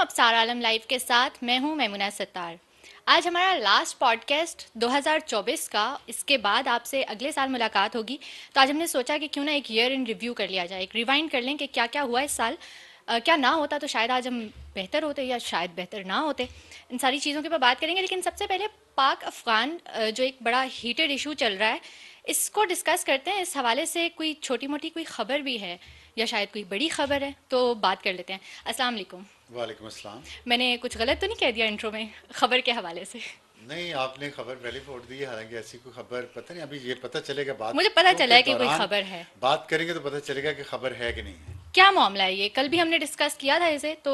अबसार आलम live के साथ। मैं हूं मैमुना सत्तार। आज हमारा लास्ट पॉडकास्ट 2024 का, इसके बाद आपसे अगले साल मुलाकात होगी। तो आज हमने सोचा कि क्यों ना एक ईयर इन रिव्यू कर लिया जाए, एक रिवाइंड कर लें कि क्या क्या हुआ इस साल। क्या ना होता तो शायद आज हम बेहतर होते या शायद बेहतर ना होते। इन सारी चीज़ों के ऊपर बात करेंगे, लेकिन सबसे पहले पाक अफ़गान जो एक बड़ा हीटेड इशू चल रहा है, इसको डिस्कस करते हैं। इस हवाले से कोई छोटी मोटी कोई ख़बर भी है या शायद कोई बड़ी ख़बर है, तो बात कर लेते हैं। अस्सलाम वालेकुम। वालेकुम अस्सलाम। मैंने कुछ गलत तो नहीं कह दिया इंट्रो में खबर के हवाले से? नहीं, आपने खबर पहले फोड़ दी है। हालांकि ऐसी कोई खबर पता नहीं, अभी ये पता चलेगा मुझे पता बातों चला के है कि कोई दौरान। खबर है। बात करेंगे तो पता चलेगा कि खबर है कि नहीं है। क्या मामला है ये? कल भी हमने डिस्कस किया था इसे, तो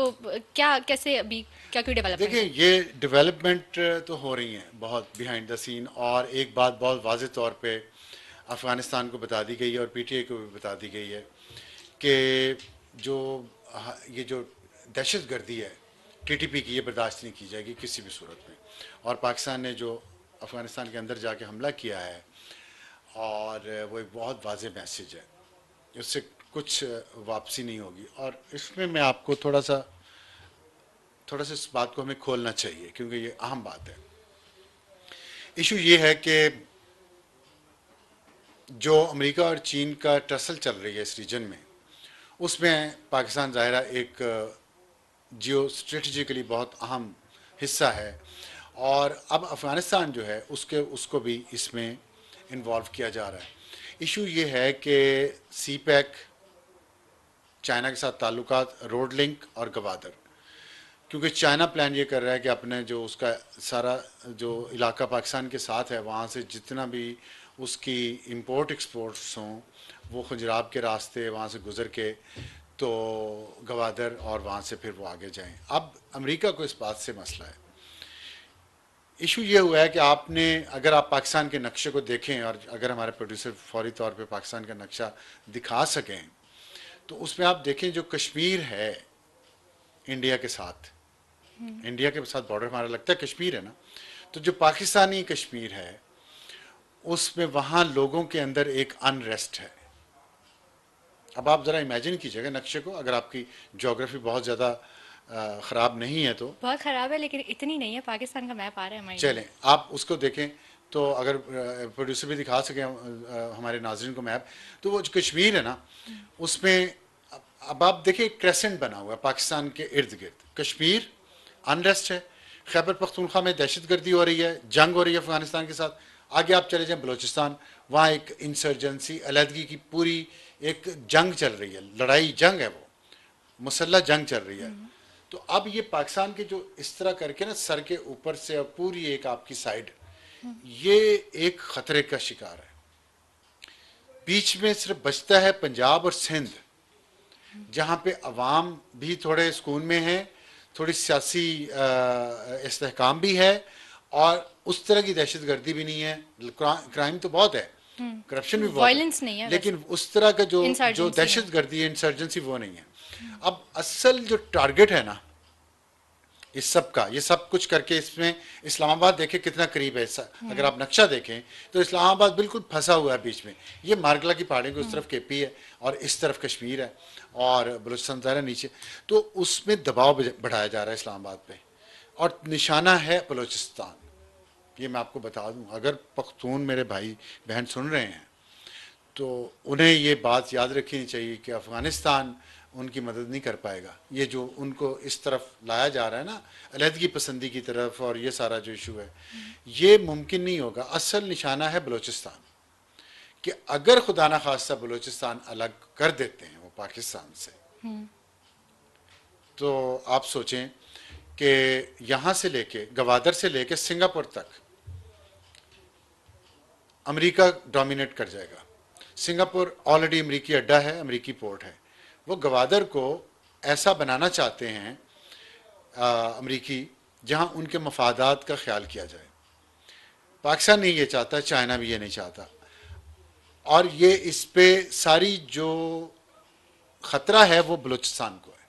क्या कैसे अभी क्या कोई देखिए, डेवलपमेंट है? ये डेवलपमेंट तो हो रही हैं बहुत बिहाइंड द सीन, और एक बात बहुत वाज़ेह तौर पे अफ़गानिस्तान को बता दी गई है और पीटीआई को भी बता दी गई है कि जो ये जो दहशत गर्दी है टीटीपी की, ये बर्दाश्त नहीं की जाएगी किसी भी सूरत में। और पाकिस्तान ने जो अफ़गानिस्तान के अंदर जाके हमला किया है, और वो एक बहुत वाज़ेह मैसेज है, उससे कुछ वापसी नहीं होगी। और इसमें मैं आपको थोड़ा सा इस बात को हमें खोलना चाहिए, क्योंकि ये अहम बात है। इशू ये है कि जो अमेरिका और चीन का टसल चल रही है इस रीजन में, उसमें पाकिस्तान ज़ाहिरा एक जियो स्ट्रेटजिकली बहुत अहम हिस्सा है। और अब अफ़गानिस्तान जो है उसको भी इसमें इन्वॉल्व किया जा रहा है। इशू ये है कि सी पैक, चाइना के साथ ताल्लुकात, रोड लिंक और गवादर, क्योंकि चाइना प्लान ये कर रहा है कि अपने जो उसका सारा जो इलाका पाकिस्तान के साथ है, वहाँ से जितना भी उसकी इंपोर्ट एक्सपोर्ट्स हों वो खंजराब के रास्ते वहाँ से गुज़र के तो गवादर, और वहाँ से फिर वो आगे जाएं। अब अमेरिका को इस बात से मसला है। इशू ये हुआ है कि आपने, अगर आप पाकिस्तान के नक्शे को देखें, और अगर हमारे प्रोड्यूसर फौरी तौर पे पाकिस्तान का नक्शा दिखा सकें, तो उसमें आप देखें जो कश्मीर है इंडिया के साथ, इंडिया के साथ बॉर्डर हमारा लगता है कश्मीर है ना, तो जो पाकिस्तानी कश्मीर है उसमें वहाँ लोगों के अंदर एक अनरेस्ट है। अब आप ज़रा इमेजिन कीजिएगा नक्शे को, अगर आपकी ज्योग्राफी बहुत ज़्यादा ख़राब नहीं है तो। बहुत ख़राब है, लेकिन इतनी नहीं है। पाकिस्तान का मैप आ रहा है हमारी चलें, तरफ। आप उसको देखें, तो अगर प्रोड्यूसर भी दिखा सकें हमारे नाजरीन को मैप, तो वो जो कश्मीर है ना, उसमें अब आप देखिए क्रेसेंट बना हुआ है पाकिस्तान के इर्द गिर्द। कश्मीर अनरेस्ट है, खैबर पख्तूनख्वा में दहशत गर्दी हो रही है, जंग हो रही है अफगानिस्तान के साथ। आगे आप चले जाएं बलोचिस्तान, वहाँ एक इंसर्जेंसी, अलहदगी की पूरी एक जंग चल रही है, लड़ाई जंग है, वो मुसल्ला जंग चल रही है। तो अब ये पाकिस्तान के जो इस तरह करके ना सर के ऊपर से और पूरी एक आपकी साइड, ये एक खतरे का शिकार है। बीच में सिर्फ बचता है पंजाब और सिंध, जहाँ पे अवाम भी थोड़े सुकून में है, थोड़ी सियासी इस्तेहकाम भी है, और उस तरह की दहशत गर्दी भी नहीं है। क्राइम तो बहुत है, करप्शन भी बहुत है, वायलेंस नहीं है वैसे। लेकिन उस तरह का जो जो इंसर्जेंसी दहशत नहीं। गर्दी है, इंसर्जेंसी, वो नहीं है। अब असल जो टारगेट है ना इस सब का, ये सब कुछ करके इसमें इस्लामाबाद देखें कितना करीब है। अगर आप नक्शा देखें तो इस्लामाबाद बिल्कुल फंसा हुआ है बीच में। ये मार्गला की पहाड़ी की उस तरफ केपी है, और इस तरफ कश्मीर है, और बलूचिस्तान ज़ाहिर नीचे। तो उसमें दबाव बढ़ाया जा रहा है इस्लामाबाद पे, और निशाना है बलूचिस्तान। ये मैं आपको बता दूं, अगर पख्तून मेरे भाई बहन सुन रहे हैं तो उन्हें ये बात याद रखनी चाहिए कि अफ़गानिस्तान उनकी मदद नहीं कर पाएगा। ये जो उनको इस तरफ लाया जा रहा है ना, अलहदगी पसंदी की तरफ, और ये सारा जो इशू है, ये मुमकिन नहीं होगा। असल निशाना है बलूचिस्तान, कि अगर खुदा न खास्ता बलूचिस्तान अलग कर देते हैं वो पाकिस्तान से, तो आप सोचें कि यहाँ से लेके गवादर से लेके सिंगापुर तक अमेरिका डोमिनेट कर जाएगा। सिंगापुर ऑलरेडी अमेरिकी अड्डा है, अमेरिकी पोर्ट है। वो गवादर को ऐसा बनाना चाहते हैं अमेरिकी, जहां उनके मफादात का ख्याल किया जाए। पाकिस्तान नहीं ये चाहता, चाइना भी ये नहीं चाहता, और ये इस पे सारी जो ख़तरा है वो बलूचिस्तान को है।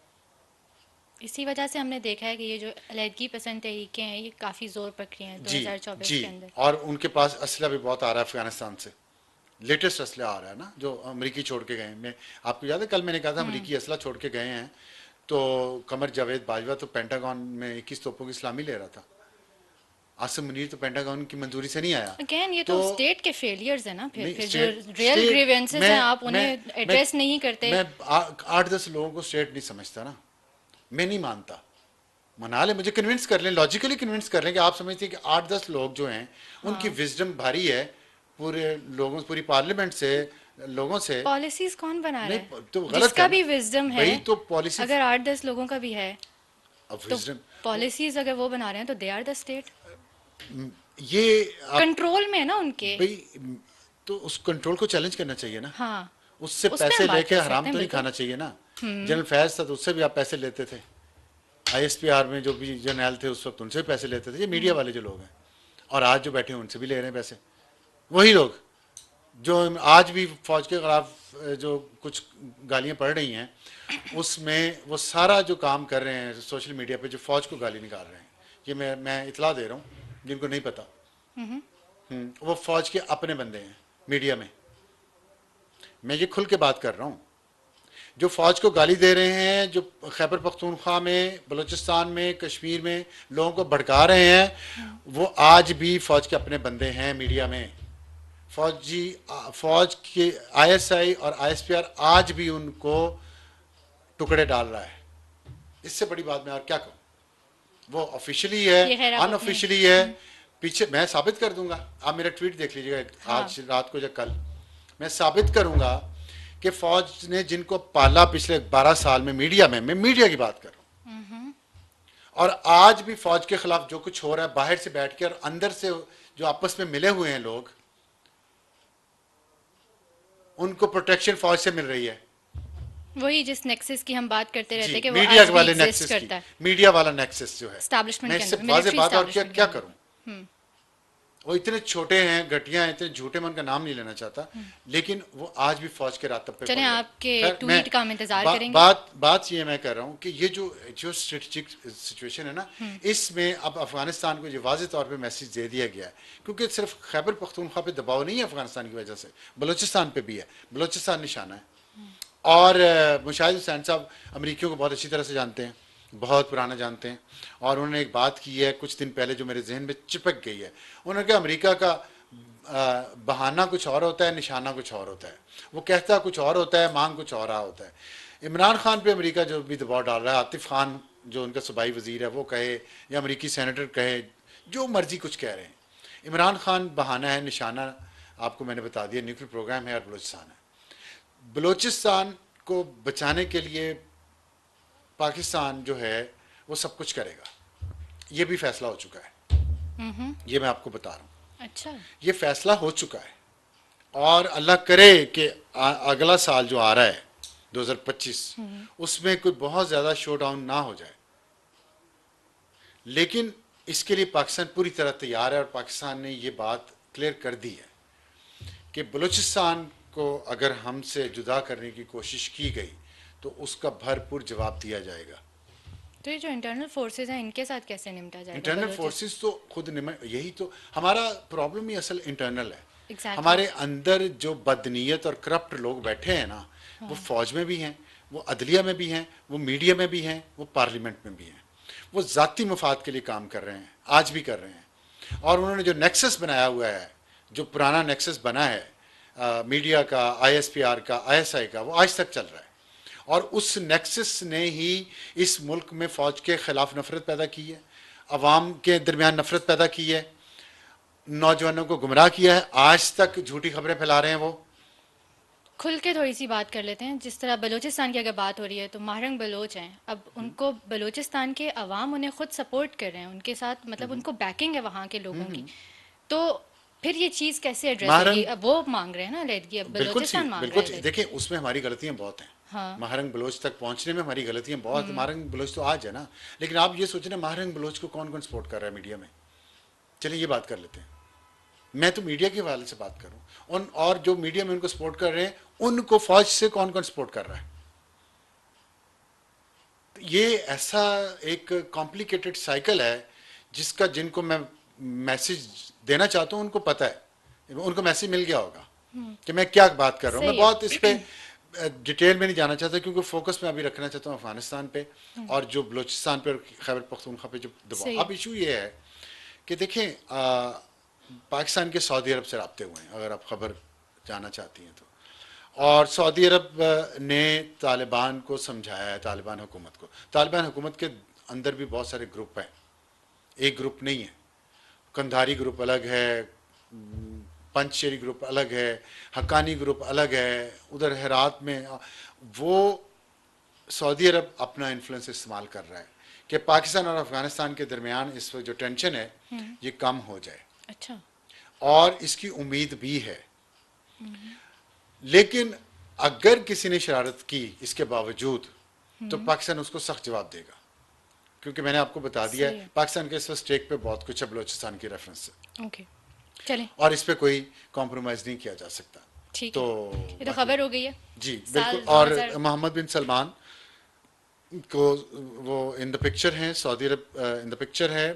इसी वजह से हमने देखा है कि ये जो अलहदगी पसंद तहरीकें हैं, ये काफ़ी ज़ोर पकड़ी हैं जी 2024 जी, के अंदर। और उनके पास असला भी बहुत आ रहा है अफगानिस्तान से। लेटेस्ट असला आ रहा है ना, जो अमेरिकी छोड़ के गए हैं। मैं आपको याद है कल मैंने कहा था अमेरिकी असला छोड़ के गए हैं, तो कमर जावेद बाजवा तो पेंटागन में 21 तोपों की सलामी ले रहा था। आसिम मुनीर तो पेंटागन की मंजूरी से नहीं आया। अगेन ये तो स्टेट के फेलियर्स है ना। नहीं, फिर जो स्टेट रियल स्टेट ग्रीवेंसेस हैं आप उन्हें मैं एड्रेस नहीं करते। मैं 8-10 लोगों को स्टेट नहीं समझता ना, मैं नहीं मानता। मना ले, मुझे कन्विंस कर लें, लॉजिकली कन्विंस कर लें कि आप समझते हैं कि 8-10 लोग जो हैं उनकी हाँ, विजडम भारी है पूरे लोगों, पूरी पार्लियामेंट से, लोगों से। पॉलिसीज कौन बना रहा नहीं है? तो गलत जिसका है ना, भी विजडम है, वही तो पॉलिसी। अगर 8-10 लोगों का भी है अब तो विजडम पॉलिसीज अगर वो बना रहे हैं तो दे आर द स्टेट, ये आप कंट्रोल में है ना उनके। भाई, तो उस कंट्रोल को चैलेंज करना चाहिए ना। हाँ, उससे उस पे पैसे हम बात लेके कर हराम सकते हैं तो नहीं बिल्कुल। खाना चाहिए ना। जनरल फैज था तो उससे भी आप पैसे लेते थे। आईएसपीआर में जो भी जर्नैल थे उस वक्त उनसे भी पैसे लेते थे। ये मीडिया वाले जो लोग हैं और आज जो बैठे हैं उनसे भी ले रहे हैं पैसे, वही लोग जो आज भी फौज के खिलाफ जो कुछ गालियां पड़ रही हैं उसमें वो सारा जो काम कर रहे हैं सोशल मीडिया पे, जो फौज को गाली निकाल रहे हैं, ये मैं इतला दे रहा हूँ जिनको नहीं पता। वो फौज के अपने बंदे हैं मीडिया में। मैं ये खुल के बात कर रहा हूँ। जो फौज को गाली दे रहे हैं, जो खैबर पख्तूनख्वा में, बलूचिस्तान में, कश्मीर में लोगों को भड़का रहे हैं, वो आज भी फौज के अपने बंदे हैं मीडिया में। फौज के आईएसआई और आईएसपीआर आज भी उनको टुकड़े डाल रहा है। इससे बड़ी बात मैं और क्या कहूँ। वो ऑफिशियली है, ये खैर आप अपने अनऑफिशियली है, पीछे मैं साबित कर दूंगा। आप मेरा ट्वीट देख लीजिएगा हाँ, आज रात को या कल, मैं साबित करूंगा कि फौज ने जिनको पाला पिछले 12 साल में मीडिया में, मैं मीडिया की बात कर रहा हूं, और आज भी फौज के खिलाफ जो कुछ हो रहा है बाहर से बैठ के और अंदर से जो आपस में मिले हुए हैं लोग, उनको प्रोटेक्शन फौज से मिल रही है। वही जिस नेक्सस की हम बात करते रहते जी, हैं कि वो मीडिया आज भी वाले एग्जिस्ट नेक्सस की, करता है मीडिया वाला नेक्सस जो है, एस्टैब्लिशमेंट मैं के इससे अंदर, वाज़ेह मिलिट्री बात और क्या एस्टैब्लिशमेंट के क्या अंदर। करूं। वो इतने छोटे हैं, घटिया हैं, इतने झूठे, मैं उनका नाम नहीं लेना चाहता, लेकिन वो आज भी फौज के रातब पे चलें, पड़ गए। आपके खैर, ट्वीट का हम इंतजार करेंगे। बात ये मैं कर रहा हूँ कि ये जो स्ट्रेटेजिक सिचुएशन है ना, इसमें अब अफगानिस्तान को ये वाज़ेह तौर पे मैसेज दे दिया गया है, क्योंकि सिर्फ खैबर पख्तूनख्वा पे दबाव नहीं है अफगानिस्तान की वजह से, बलूचिस्तान पे भी है। बलूचिस्तान निशाना है। और मुशाहिद हुसैन साहब अमरीकियों को बहुत अच्छी तरह से जानते हैं, बहुत पुराना जानते हैं, और उन्होंने एक बात की है कुछ दिन पहले जो मेरे जहन में चिपक गई है। उन्होंने कहा अमेरिका का बहाना कुछ और होता है, निशाना कुछ और होता है। वो कहता कुछ और होता है, मांग कुछ और रहा होता है। इमरान खान पे अमेरिका जो भी दबाव डाल रहा है, आतिफ खान जो उनका सूबाई वजीर है वो कहे या अमरीकी सेनेटर कहे, जो मर्जी कुछ कह रहे हैं, इमरान खान बहाना है, निशाना आपको मैंने बता दिया, न्यूक्लियर प्रोग्राम है और बलूचिस्तान है। बलूचिस्तान को बचाने के लिए पाकिस्तान जो है वो सब कुछ करेगा। ये भी फैसला हो चुका है, ये मैं आपको बता रहा हूँ। अच्छा, ये फैसला हो चुका है और अल्लाह करे कि अगला साल जो आ रहा है 2025, उसमें कोई बहुत ज़्यादा शो डाउन ना हो जाए। लेकिन इसके लिए पाकिस्तान पूरी तरह तैयार है और पाकिस्तान ने ये बात क्लियर कर दी है कि बलूचिस्तान को अगर हमसे जुदा करने की कोशिश की गई तो उसका भरपूर जवाब दिया जाएगा। तो ये जो इंटरनल फोर्सेस हैं इनके साथ कैसे निपटा जाएगा? इंटरनल फोर्सेस तो खुद यही तो हमारा प्रॉब्लम ही असल इंटरनल है। Exactly. हमारे अंदर जो बदनीयत और करप्ट लोग बैठे हैं ना, वो फौज में भी हैं, वो अदलिया में भी हैं, वो मीडिया में भी हैं, वो पार्लियामेंट में भी हैं। वो ज़ाती मफाद के लिए काम कर रहे हैं, आज भी कर रहे हैं। और उन्होंने जो नेक्सस बनाया हुआ है, जो पुराना नेक्सस बना है मीडिया का, आईएसपीआर का, आईएसआई का, वो आज तक चल रहा है। और उस नेक्सस ने ही इस मुल्क में फ़ौज के ख़िलाफ़ नफ़रत पैदा की है, अवाम के दरमियान नफ़रत पैदा की है, नौजवानों को गुमराह किया है, आज तक झूठी खबरें फैला रहे हैं। वो खुल के थोड़ी सी बात कर लेते हैं। जिस तरह बलूचिस्तान की अगर बात हो रही है तो महरंग बलोच हैं, अब उनको बलूचिस्तान के अवाम उन्हें खुद सपोर्ट कर रहे हैं, उनके साथ मतलब उनको बैकिंग है वहाँ के लोगों की। तो फिर ये चीज़ कैसे एड्रेस होगी? महरंग अब वो मांग रहे हैं ना अलहदगी, अब बलूचिस्तान मांग रहा है अलहदगी। देखिए उसमें हमारी गलतियां बहुत हैं। हाँ, महरंग बलोच तक पहुंचने में हमारी गलतियां बहुत। महरंग बलोच तो आज है ना, लेकिन आप ये सोचना महरंग बलोच को कौन कौन सपोर्ट कर रहा है मीडिया में। चलिए ये बात कर लेते हैं। मैं तो मीडिया के हवाले से बात करूं और जो मीडिया में उनको सपोर्ट कर रहे हैं उनको फौज से कौन कौन सपोर्ट कर रहा है। तो ये ऐसा एक कॉम्प्लिकेटेड साइकिल है जिसका जिनको मैं मैसेज देना चाहता हूं उनको पता है, उनको मैसेज मिल गया होगा कि मैं क्या बात कर रहा हूं। मैं सही है। बहुत इस पे डिटेल में नहीं जाना चाहता क्योंकि फोकस मैं अभी रखना चाहता हूँ अफगानिस्तान पे और जो बलूचिस्तान पे और खैबर पख्तूनख्वा पे जो दबाव। सही अब इशू ये है कि देखें, पाकिस्तान के सऊदी अरब से राब्ते हुए हैं, अगर आप खबर जानना चाहती हैं तो। और सऊदी अरब ने तालिबान को समझाया है, तालिबान हुकूमत को। तालिबान हुकूमत के अंदर भी बहुत सारे ग्रुप हैं, एक ग्रुप नहीं है। कंधारी ग्रुप अलग है, पंचशेरी ग्रुप अलग है, हक्कानी ग्रुप अलग है, उधर हेरात में वो सऊदी अरब अपना इन्फ्लुएंस इस्तेमाल कर रहा है कि पाकिस्तान और अफगानिस्तान के दरमियान इस वक्त जो टेंशन है ये कम हो जाए। अच्छा। और इसकी उम्मीद भी है। लेकिन अगर किसी ने शरारत की इसके बावजूद तो पाकिस्तान उसको सख्त जवाब देगा, क्योंकि मैंने आपको बता दिया है पाकिस्तान के इस वक्त स्टेक पे बहुत कुछ है बलोचिस्तान की रेफरेंस से। ओके, चलें। और इस पे कोई कॉम्प्रोमाइज नहीं किया जा सकता। ठीक तो है, ये तो खबर हो गई है। जी साल बिल्कुल। और 2000 मोहम्मद बिन सलमान को वो इन द पिक्चर हैं, Saudi Arab in the picture है,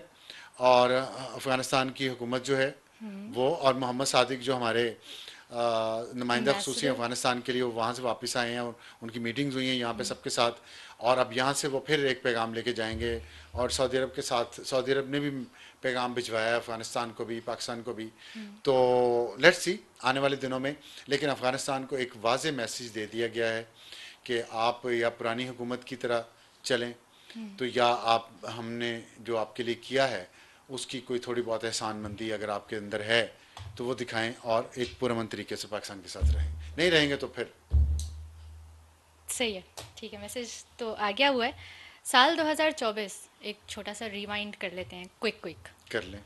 और अफगानिस्तान की हुकूमत जो है वो, और मोहम्मद सादिक जो हमारे नुमाइंदा खसूसी अफगानिस्तान के लिए, वो वहाँ से वापस आए हैं और उनकी मीटिंग्स हुई हैं यहाँ पे सबके साथ। और अब यहाँ से वो फिर एक पैगाम लेके जाएंगे और सऊदी अरब के साथ, सऊदी अरब ने भी पैगाम भिजवाया है अफगानिस्तान को भी, पाकिस्तान को भी। तो लेट्स सी आने वाले दिनों में। लेकिन अफगानिस्तान को एक वाज़ेह मैसेज दे दिया गया है कि आप या पुरानी हुकूमत की तरह चलें, तो या आप, हमने जो आपके लिए किया है उसकी कोई थोड़ी बहुत एहसानमंदी अगर आपके अंदर है तो वो दिखाएं और एक पुरअमन तरीके से पाकिस्तान के साथ रहें। नहीं रहेंगे तो फिर सही है। ठीक है, मैसेज तो आ गया हुआ है। साल 2024 एक छोटा सा रिवाइंड कर लेते हैं, क्विक कर लें।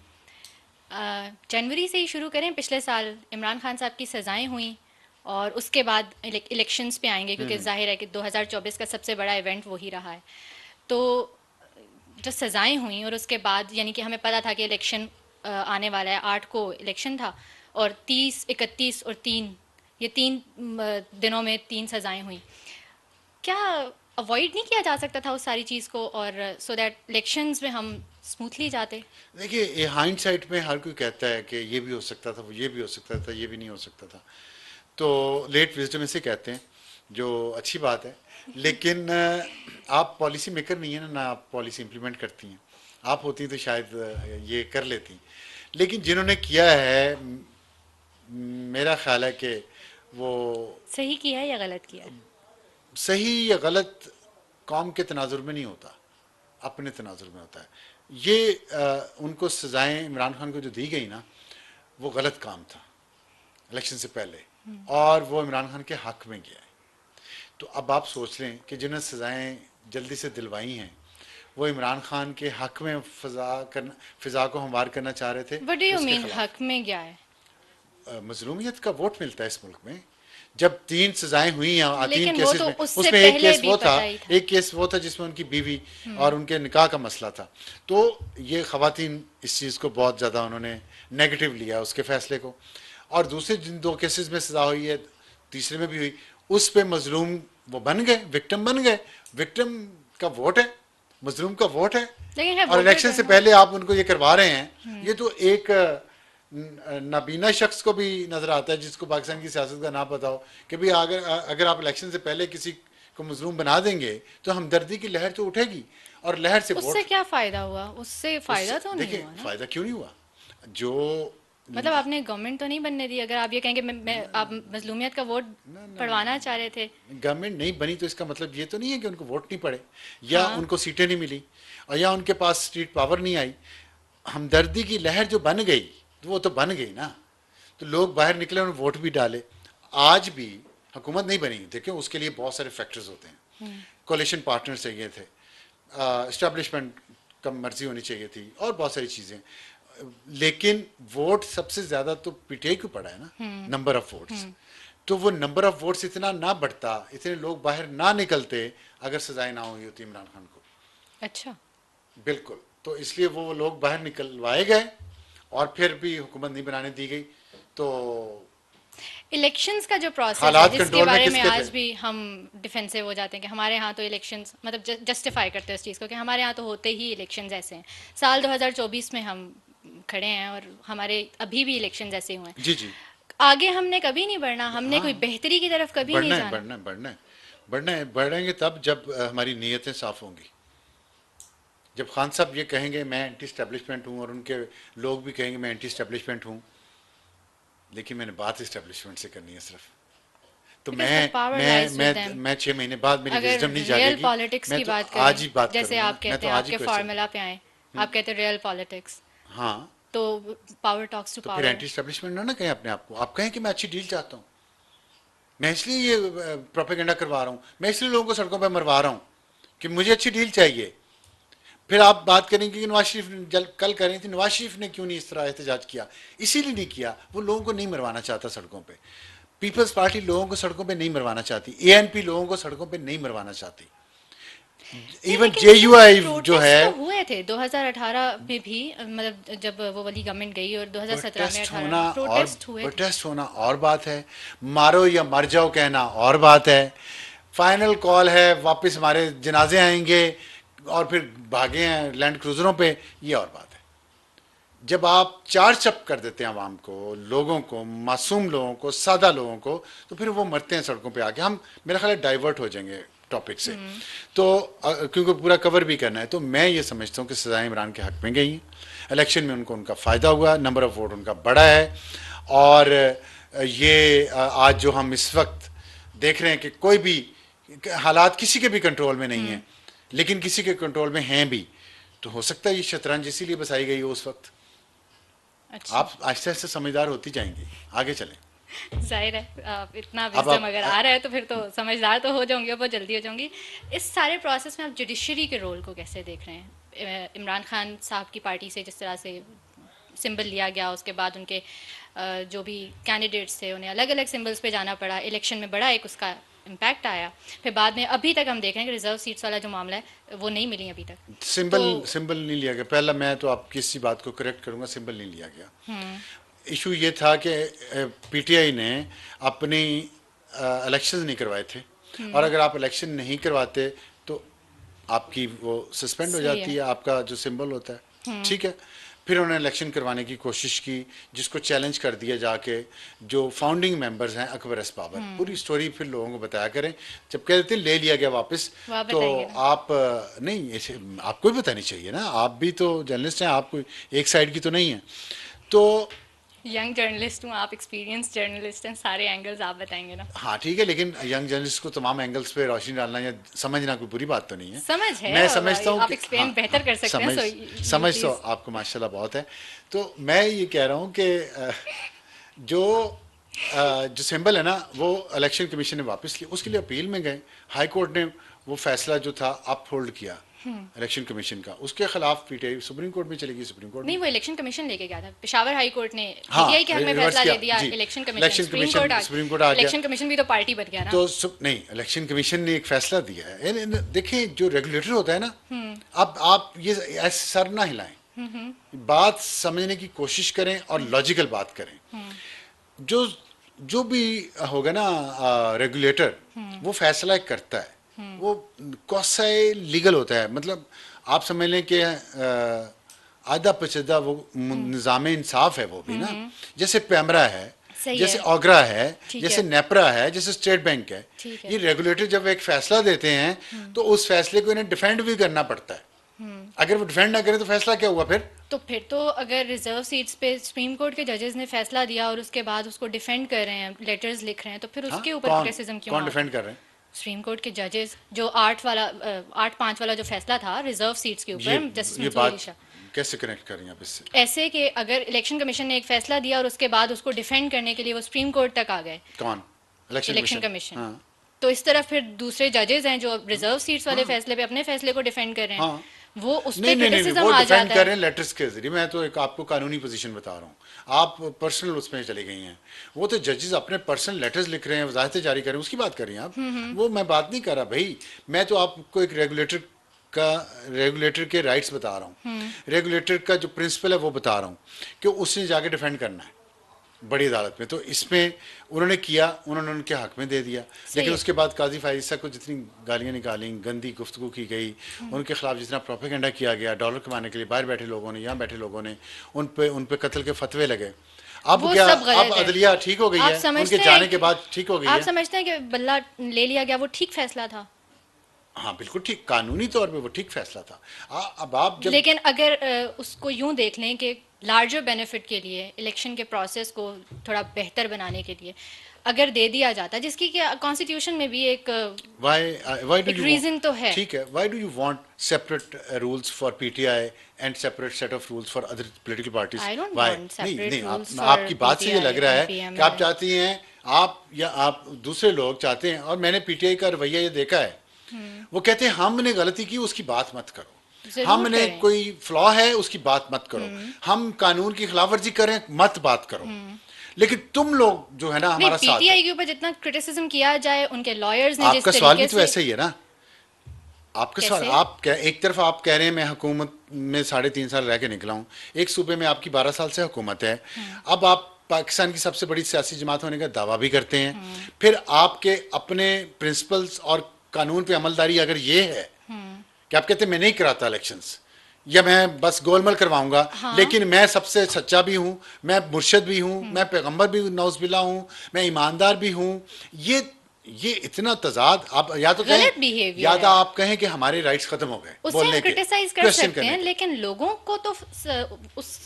जनवरी से ही शुरू करें। पिछले साल इमरान खान साहब की सज़ाएं हुई और उसके बाद इलेक्शंस पे आएंगे, क्योंकि जाहिर है कि 2024 का सबसे बड़ा इवेंट वही रहा है। तो जो सज़ाएं हुई और उसके बाद, यानी कि हमें पता था कि इलेक्शन आने वाला है, 8 को इलेक्शन था और 30, 31 और 3, ये 3 दिनों में 3 सज़ाएं हुई। क्या अवॉइड नहीं किया जा सकता था उस सारी चीज़ को, और सो दैट इलेक्शंस में हम स्मूथली जाते? देखिए, ये हाइंडसाइट में हर कोई कहता है कि ये भी हो सकता था, वो ये भी हो सकता था, ये भी नहीं हो सकता था। तो लेट विजडम इसे कहते हैं, जो अच्छी बात है। लेकिन आप पॉलिसी मेकर नहीं है ना आप पॉलिसी इंप्लीमेंट करती हैं। आप होती तो शायद ये कर लेती। लेकिन जिन्होंने किया है, मेरा ख्याल है कि वो सही किया है या गलत किया है? सही या गलत कौम के तनाजुर में नहीं होता, अपने तनाजुर में होता है। ये उनको सजाएं इमरान खान को जो दी गई ना, वो गलत काम था इलेक्शन से पहले, और वो इमरान खान के हक में गया है। तो अब आप सोच लें कि जिन्हें सजाएं जल्दी से दिलवाई हैं वो इमरान खान के हक में फिजा को हमवार करना चाह रहे थे। व्हाट डू यू मीन हक में गया है? मजलूमियत का वोट मिलता है इस मुल्क में। जब 3 सजाएं हुई हैं, 3 केसेस तो में, उससे उसमें एक पहले केस भी वो था, पता ही था। एक केस वो था जिसमें उनकी बीवी और उनके निकाह का मसला था। तो ये खवातीन इस चीज़ को बहुत ज़्यादा उन्होंने नेगेटिव लिया उसके फैसले को। और दूसरे जिन 2 केसेस में सजा हुई है, तीसरे में भी हुई, उस पे मजलूम वो बन गए, विक्टिम बन गए। विक्टिम का वोट है, मजलूम का वोट है, और इलेक्शन से पहले आप उनको ये करवा रहे हैं। ये तो एक नाबीना शख्स को भी नजर आता है जिसको पाकिस्तान की सियासत का ना पता हो कि भी अगर आप इलेक्शन से पहले किसी को मजलूम बना देंगे तो हमदर्दी की लहर तो उठेगी, और लहर से उससे क्या फायदा हुआ? उससे फायदा तो नहीं हुआ ना। फायदा क्यों नहीं हुआ? जो मतलब आपने गवर्नमेंट तो नहीं बनने दी। अगर आप ये कहेंगे आप मजलूमियत का वोट पढ़वाना चाह रहे थे। गवर्नमेंट नहीं बनी तो इसका मतलब ये तो नहीं है कि उनको वोट नहीं पड़े, या उनको सीटें नहीं मिली, और या उनके पास स्ट्रीट पावर नहीं आई। हमदर्दी की लहर जो बन गई वो तो बन गई ना, तो लोग बाहर निकले और वोट भी डाले। आज भी हुकूमत नहीं बनी, देखिए उसके लिए बहुत सारे फैक्टर्स होते हैं। कोलिशन पार्टनर चाहिए थे, इस्टेब्लिशमेंट का मर्जी होनी चाहिए थी, और बहुत सारी चीज़ें। लेकिन वोट सबसे ज़्यादा तो पीटीआई को पड़ा है ना, नंबर ऑफ वोट्स। तो वो नंबर ऑफ वोट्स इतना ना बढ़ता, इतने लोग बाहर ना निकलते अगर सजाएं ना हुई होती इमरान खान को। अच्छा, बिल्कुल। तो इसलिए वो लोग बाहर निकलवाए गए और फिर भी हुकूमत नहीं बनाने दी गई। तो इलेक्शंस का जो प्रोसेस है, हालात जिसके कंट्रोल में बारे में किसके आज थे? भी हम डिफेंसिव हो जाते हैं कि हमारे यहाँ तो इलेक्शंस, मतलब जस्टिफाई करते हैं उस चीज़ को कि हमारे यहाँ तो होते ही इलेक्शंस ऐसे हैं। साल 2024 में हम खड़े हैं और हमारे अभी भी इलेक्शंस ऐसे हुए हैं। जी जी। आगे हमने कभी नहीं बढ़ना, हमने कोई हाँ, बेहतरी की तरफ कभी नहीं बढ़ना है, जाना। बढ़ना है, बढ़ना है, बढ़ना है, बढ़ेंगे तब जब हमारी नीयतें साफ होंगी। जब खान साहब ये कहेंगे मैं एंटी स्टैब्लिशमेंट हूँ और उनके लोग भी कहेंगे मैं एंटी स्टैब्लिशमेंट हूँ, लेकिन मैंने बात इस्टेब्लिशमेंट से करनी है सिर्फ। तो because the power lies with them. मैं 6 महीने बाद मेरी अगर विजडम नहीं रियल जागेगी। पॉलिटिक्स मैं की तो बात आज करें, ही बात जैसे करूंगा ना, आप मैं कहते तो हैं आज ही आपके क्वेश्चन। फार्मूला पे आए, आप कहते हैं रियल पॉलिटिक्स, हाँ, तो पावर टॉक्स टू तो फिर पावर। एंटी स्टैब्लिशमेंट ना कहें अपने आप को, आप कहें कि मैं अच्छी डील चाहता हूँ, मैं इसलिए ये प्रोपेगेंडा करवा रहा हूँ, मैं इसलिए लोगों को सड़कों पर मरवा रहा हूँ कि मुझे अच्छी डील चाहिए। फिर आप बात करेंगे कि नवाज शरीफ ने कल कह रही थी नवाज शरीफ ने क्यों नहीं इस तरह एहतजाज किया, इसीलिए नहीं किया, वो लोगों को नहीं मरवाना चाहता सड़कों पे। पीपल्स पार्टी लोगों को सड़कों पे नहीं मरवाना चाहती, एएनपी लोगों को सड़कों पे नहीं मरवाना चाहती। नहीं, इवन लेकिन जेयूआई जो प्रोटेस्ट है, तो हुए थे 2018 में भी, मतलब जब वो वाली गवर्नमेंट गई, और 2017 में प्रोटेस्ट 18 होना में और प्रोटेस्ट हुए थे। प्रोटेस्ट होना और बात है, मारो या मर जाओ कहना और बात है, फाइनल कॉल है वापस हमारे जनाजे आएंगे और फिर भागे हैं लैंड क्रूजरों पे, ये और बात है। जब आप चार चप कर देते हैं आवाम को, लोगों को, मासूम लोगों को, सादा लोगों को, तो फिर वो मरते हैं सड़कों पे आके। हम मेरा ख्याल है डाइवर्ट हो जाएंगे टॉपिक से, तो क्योंकि पूरा कवर भी करना है, तो मैं ये समझता हूँ कि सज़ाएं इमरान के हक में गई हैं। इलेक्शन में उनको उनका फ़ायदा हुआ, नंबर ऑफ वोट उनका बड़ा है, और ये आज जो हम इस वक्त देख रहे हैं कि कोई भी हालात किसी के भी कंट्रोल में नहीं है, लेकिन किसी के कंट्रोल में हैं भी, तो हो सकता है ये शतरंज इसीलिए बसाई गई हो उस वक्त। अच्छा। आप आहिस्ते आहिस्ते समझदार होती जाएंगी, आगे चलें। जाहिर है, आप इतना अब विजडम आप अगर आ रहा है तो फिर तो समझदार तो हो जाऊंगी, बहुत जल्दी हो जाऊंगी। इस सारे प्रोसेस में आप जुडिशरी के रोल को कैसे देख रहे हैं? इमरान खान साहब की पार्टी से जिस तरह से सिंबल लिया गया, उसके बाद उनके जो भी कैंडिडेट्स थे उन्हें अलग अलग सिंबल्स पे जाना पड़ा, इलेक्शन में बड़ा एक उसका इम्पैक्ट आया, फिर बाद में अभी तक हम देख रहे हैं कि रिजर्व सीट्स वाला जो मामला है वो नहीं मिली अभी तक। तो सिंबल सिंबल नहीं लिया गया, पहला मैं तो आपकी इसी बात को करेक्ट करूंगा, सिंबल नहीं लिया गया। इशू ये था कि पीटीआई ने अपनी इलेक्शंस नहीं करवाए थे, और अगर आप इलेक्शन नहीं करवाते तो आपकी वो सस्पेंड हो सही जाती है। है, आपका जो सिंबल होता है, ठीक है। फिर उन्होंने इलेक्शन करवाने की कोशिश की, जिसको चैलेंज कर दिया जाके, जो फाउंडिंग मेंबर्स हैं अकबर अस्पावर, पूरी स्टोरी फिर लोगों को बताया करें। जब कह देते हैं ले लिया गया वापस, वो आप तो बताएंगे ना। आप नहीं, ऐसे आपको भी बतानी चाहिए ना, आप भी तो जर्नलिस्ट हैं, आप कोई एक साइड की तो नहीं है। तो यंग जर्नलिस्ट हूँ, आप एक्सपीरियंस जर्नलिस्ट हैं, सारे एंगल्स आप बताएंगे ना। हाँ ठीक है, लेकिन यंग जर्नलिस्ट को तमाम एंगल्स पे रोशनी डालना या समझना कोई बुरी बात तो नहीं है। समझ है, मैं और समझता हूँ आप कि एक्सप्लेन हाँ, बेहतर कर सकते हैं, समझ सो यू समझ तो प्लीज। आपको माशाल्लाह बहुत है। तो मैं ये कह रहा हूँ कि जो जो सिंबल है ना, वो इलेक्शन कमीशन ने वापस लिया, उसके लिए अपील में गए, हाई कोर्ट ने वो फैसला जो था अप होल्ड किया इलेक्शन कमीशन का, उसके खिलाफ पीटीआई सुप्रीम कोर्ट में चली गई, सुप्रीम कोर्ट नहीं, में वो इलेक्शन कमीशन लेके गया था, पेशावर हाई कोर्ट ने हाँ पीटीआई के हक में रिवर्स फैसला किया ले दिया, जी, election commission election supreme court आ सुप्रीम कोर्ट आ गया। इलेक्शन कमीशन भी तो पार्टी बन गया ना। तो नहीं, इलेक्शन कमीशन ने एक फैसला दिया है, देखें जो रेगुलेटर होता है ना, अब आप ये ऐसे सर ना हिलाएं, बात समझने की कोशिश करें और लॉजिकल बात करें। जो जो भी होगा ना रेगुलेटर, वो फैसला एक करता है, वो कौसाई लीगल होता है, मतलब आप समझ लें कि आधा पचदा वो निज़ाम इंसाफ है वो भी ना, जैसे पैमरा है, सही जैसे है। ओगरा है, ठीक जैसे है। नेपरा है, जैसे स्टेट बैंक है। ठीक है। ये रेगुलेटर जब एक फैसला देते हैं तो उस फैसले को इन्हें डिफेंड भी करना पड़ता है। अगर वो डिफेंड ना करें तो फैसला क्या हुआ फिर? तो फिर तो अगर रिजर्व सीट्स पे सुप्रीम कोर्ट के जजेस ने फैसला दिया और उसके बाद उसको डिफेंड कर रहे हैं, लेटर्स लिख रहे हैं, तो फिर हाँ, उसके ऊपर कौन क्रिटिसिज्म क्यों कौन आ डिफेंड कर रहे हैं? सुप्रीम कोर्ट के जजेस, जो 8-5 वाला जो फैसला था रिजर्व सीट्स के ये ऊपर, जस्टिस ये मंसूर अली बात शाह, कैसे कनेक्ट कर रही हैं आप इससे? ऐसे कि अगर इलेक्शन कमीशन ने एक फैसला दिया और उसके बाद उसको डिफेंड करने के लिए वो सुप्रीम कोर्ट तक आ गए, कौन? Election election commission. कमीशन, हाँ तो इस तरफ फिर दूसरे जजेस हैं जो रिजर्व सीट्स वाले फैसले पे अपने फैसले को डिफेंड कर रहे हैं, हाँ, वो उस नहीं पर नहीं नहीं नहीं, क्रिटिसिज्म वो आ डिफेंड जाता कर रहे है। हैं लेटर्स के जरिए, मैं तो एक आपको कानूनी पोजीशन बता रहा हूँ, आप पर्सनल उसमें चली गई हैं। वो तो जजेस अपने पर्सनल लेटर्स लिख रहे हैं, वजाहतें जारी कर रहे हैं, उसकी बात कर रही हैं आप, वो मैं बात नहीं कर रहा भाई। मैं तो आपको एक रेगुलेटर के राइट्स बता रहा हूँ, रेगुलेटर का जो प्रिंसिपल है वो बता रहा हूँ कि उसने जाके डिफेंड करना है बड़ी अदालत में। तो इसमें उन्होंने किया, उन्होंने उनके हक में दे दिया, लेकिन है। उसके बाद काजी फायद ईसा को जितनी गालियाँ निकाली, गंदी गुफ्तगू की गई, उनके खिलाफ जितना प्रोपेगेंडा किया गया, डॉलर कमाने के लिए बाहर बैठे लोगों ने, यहाँ बैठे लोगों ने, उन पे कत्ल के फतवे लगे। अब वो क्या, सब अब गलत है। अदलिया ठीक हो गई आप है, समझते उनके हैं जाने के बाद ठीक हो गई आप है। समझते हैं कि बल्ला ले लिया गया वो ठीक फैसला था? हाँ बिल्कुल ठीक, कानूनी तौर पे वो ठीक फैसला था। अब आप जब, लेकिन अगर उसको यूं देख लें कि लार्जर बेनिफिट के लिए, इलेक्शन के प्रोसेस को थोड़ा बेहतर बनाने के लिए अगर दे दिया जाता, जिसकी कि कॉन्स्टिट्यूशन में भी व्हाई डू एक यू, रीजन तो है। ठीक है, why do you want separate rules for PTI and separate set of rules for other political parties? I don't why? Want नहीं सेपरेट नहीं, रूल्स आपकी फॉर बात से ये पीटीआई लग रहा एंड है कि आप पीएमएल। चाहती हैं, आप या आप दूसरे लोग चाहते हैं, और मैंने पीटीआई का रवैया ये देखा है, वो कहते हैं हमने गलती की उसकी बात मत करो, जरूर हमने करें। कोई फ्लॉ है उसकी बात मत करो, हम कानून की खिलाफवर्जी करें मत बात करो। लेकिन तुम लोग जो है ना नहीं, हमारा साथ है। पीटीआई के ऊपर जितना क्रिटिसिज्म किया जाए, उनके लॉयर्स ने जिस आपका सवाल भी तरीके तो से, ऐसे ही है ना, आपका सवाल, कैसे? एक तरफ आप कह रहे हैं मैं हुकूमत में 3.5 साल रह के निकला हूँ, एक सूबे में आपकी 12 साल से हुकूमत है, अब आप पाकिस्तान की सबसे बड़ी सियासी जमात होने का दावा भी करते हैं, फिर आपके अपने प्रिंसिपल्स और कानून पे अमलदारी अगर ये है कि आप कहते हैं मैं नहीं कराता इलेक्शंस, या मैं बस गोलमाल करवाऊंगा, हाँ। लेकिन मैं सबसे सच्चा भी हूँ, मैं मुर्शद भी हूँ, मैं पैगंबर भी नौज़बिल्ला हूँ, मैं ईमानदार भी हूँ, ये इतना तजाद, आप या तो गलत कहें, behavior या तो है। आप कहें कि हमारे राइट्स खत्म हो गए उससे बोलने हम के, क्रिटिसाइज कर क्वेश्चन सकते करने हैं, के। लेकिन लोगों को तो उस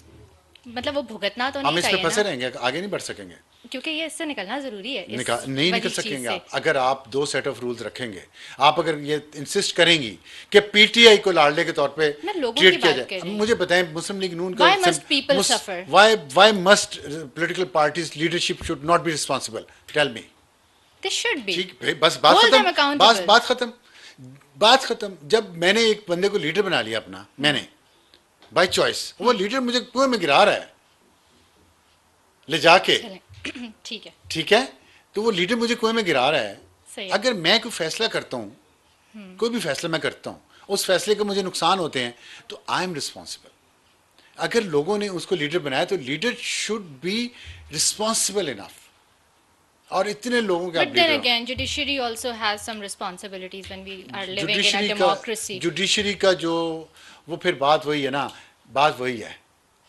मतलब वो भुगतना तो हम नहीं इस पे चाहिए फंसे ना, रहेंगे, आगे नहीं बढ़ सकेंगे। क्योंकि ये इससे निकलना जरूरी है, इस नहीं निकल वाली चीज सकेंगे से। आप, अगर आप 2 सेट ऑफ रूल्स रखेंगे, आप अगर ये इंसिस्ट करेंगी कि पीटीआई को लाडले के तौर पे मैं लोगों ट्रीट की किया बात जाए। कर अब रही हूँ। मुझे बताएं, मुस्लिम लीग नून का Why must people suffer? Why must political parties leadership should not be responsible? Tell me. They should be. ठीक भाई, बस बात Hold them खत्म, accountable. बात खत्म, बात खत्म। जब मैंने एक बंदे को लीडर बना लिया अपना, मैंने बाय चॉइस, वो लीडर मुझे कुएं में गिरा रहा है ले जाके, चलें ठीक है, ठीक है, तो वो लीडर मुझे कुएं में गिरा रहा है। सही है। अगर मैं कोई फैसला करता हूँ, कोई भी फैसला मैं करता हूँ, उस फैसले के मुझे नुकसान होते हैं, तो आई एम रिस्पॉन्सिबल। अगर लोगों ने उसको लीडर बनाया तो leader should be responsible enough. और इतने लोगों के आप But then लीडर हो। again, judiciary also has some responsibilities when we are living in a judiciary का, democracy. जुडिशरी का जो, वो फिर बात वही है ना, बात वही है।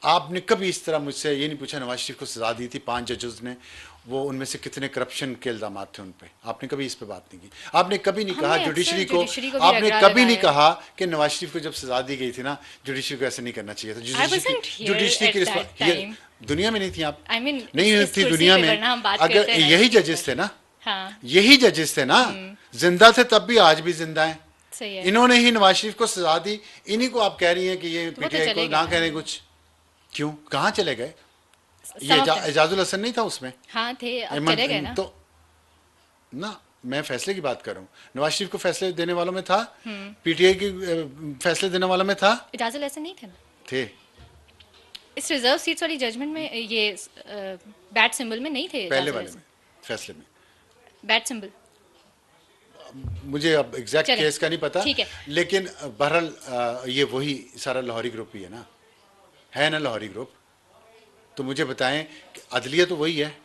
आपने कभी इस तरह मुझसे ये नहीं पूछा नवाज शरीफ को सजा दी थी 5 जजेस ने, वो उनमें से कितने करप्शन के इल्जाम थे उन पे, आपने कभी इस पे बात नहीं की। आपने कभी नहीं कहा हमने जुडिशरी अक्सर को, जुडिशरी को भी आपने रगड़ा कभी नहीं लगाया। कहा कि नवाज शरीफ को जब सजा दी गई थी ना, जुडिशरी को ऐसे नहीं करना चाहिए था। wasn't here जुडिशरी की at that time. दुनिया में नहीं थी आप, I mean, नहीं इस थी कुर्सी दुनिया पे में। वरना हम बात अगर करते हैं यही इसके जजेस ऊपर। थे ना, हाँ, यही जजेस थे ना, जिंदा थे तब भी, आज भी जिंदा हैं। सही है। इन्होंने ही नवाज शरीफ को सजा दी, इन्हीं को आप कह रही हैं कि ये तो वो तो पीटीआई चले को गए ना ना। कह रहे कुछ। क्यों, कहाँ चले गए? ये Some of them. Ejazul Hasan नहीं था उसमें? हाँ थे, अब एमन- चले गए ना। तो ना, मैं फैसले की बात कर रहा हूँ। नवाज शरीफ को फैसले देने वालों में था, पीटीआई की फैसले देने वालों में था, इजाजुल ऐसे नहीं थे ना। थे। इस रिजर्व सीट्स वाली जजमेंट में ये बैट सिंबल में नहीं थे पहले इजाजुल वाले ऐसे। में, फैसले में। Bat symbol. मुझे अब एग्जैक्ट चलें, केस का नहीं पता, ठीक है। लेकिन बहरहाल ये वही सारा लाहौरी ग्रुप ही है ना लाहौरी ग्रुप। तो मुझे बताएं कि अदलिया तो वही है।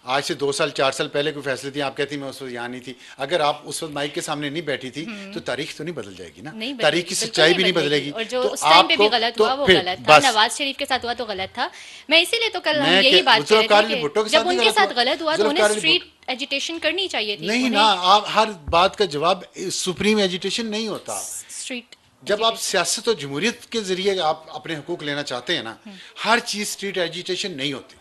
आज से 2 साल 4 साल पहले कोई फैसले थे, आप कहती मैं उस वक्त यहाँ नहीं थी। अगर आप उस वक्त माइक के सामने नहीं बैठी थी तो तारीख तो नहीं बदल जाएगी ना, नहीं तारीख की बिल्कुल सच्चाई भी नहीं बदलेगी। बदलेगी। और जो तो उस टाइम पे भी आपको- गलत तो हुआ वो फिर गलत था, बस, नवाज शरीफ के साथ हुआ तो गलत था। मैं इसीलिए तो कल हम मैं यही क्या- बात कर जुल्फ़िकार रहे अली थे भुट्टो के कि जब साथ भी उनके गलत साथ हुआ। गलत हुआ तो जुल्फ़िकार उन्हें अली स्ट्रीट एजिटेशन करनी चाहिए थी। नहीं ना, आप हर बात का जवाब सुप्रीम एजिटेशन नहीं होता। स्ट्रीट जब आप सियासत और जमहूरियत के जरिए आप अपने हकूक लेना चाहते हैं ना, हर चीज़ स्ट्रीट एजिटेशन नहीं होती।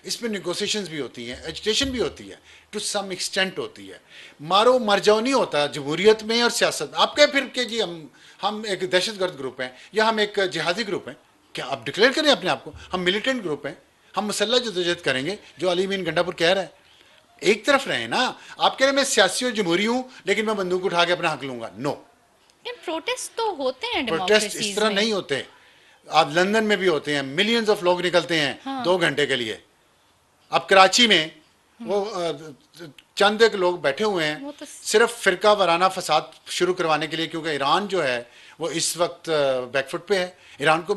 इसमें नेगोशिएशंस भी होती हैं, एजिटेशन भी होती है, टू सम एक्सटेंट होती है। मारो मर जाओ नहीं होता जमहूरियत में और सियासत में। आप कह फिर के जी हम एक दहशतगर्द ग्रुप हैं या हम एक जिहादी ग्रुप हैं, क्या आप डिक्लेयर करें अपने आप को? हम मिलिटेंट ग्रुप हैं, हम मुसल्लह जदोजहद करेंगे, जो अली मीन गंडापुर कह रहा है। एक तरफ रहे ना, आप कह रहे हैं मैं सियासी और जमहूरी हूँ लेकिन मैं बंदूक उठा के अपना हक लूंगा। नो, प्रोटेस्ट तो होते हैं प्रोटेस्ट इस डेमोक्रेसीज तरह में। नहीं होते। आप लंदन में भी होते हैं, मिलियंस ऑफ लोग निकलते हैं हाँ। 2 घंटे के लिए। अब कराची में वो चंद एक लोग बैठे हुए हैं वो तो सिर्फ फिरका वाराना फसाद शुरू करवाने के लिए, क्योंकि ईरान जो है वो इस वक्त बैकफुट पे है। ईरान को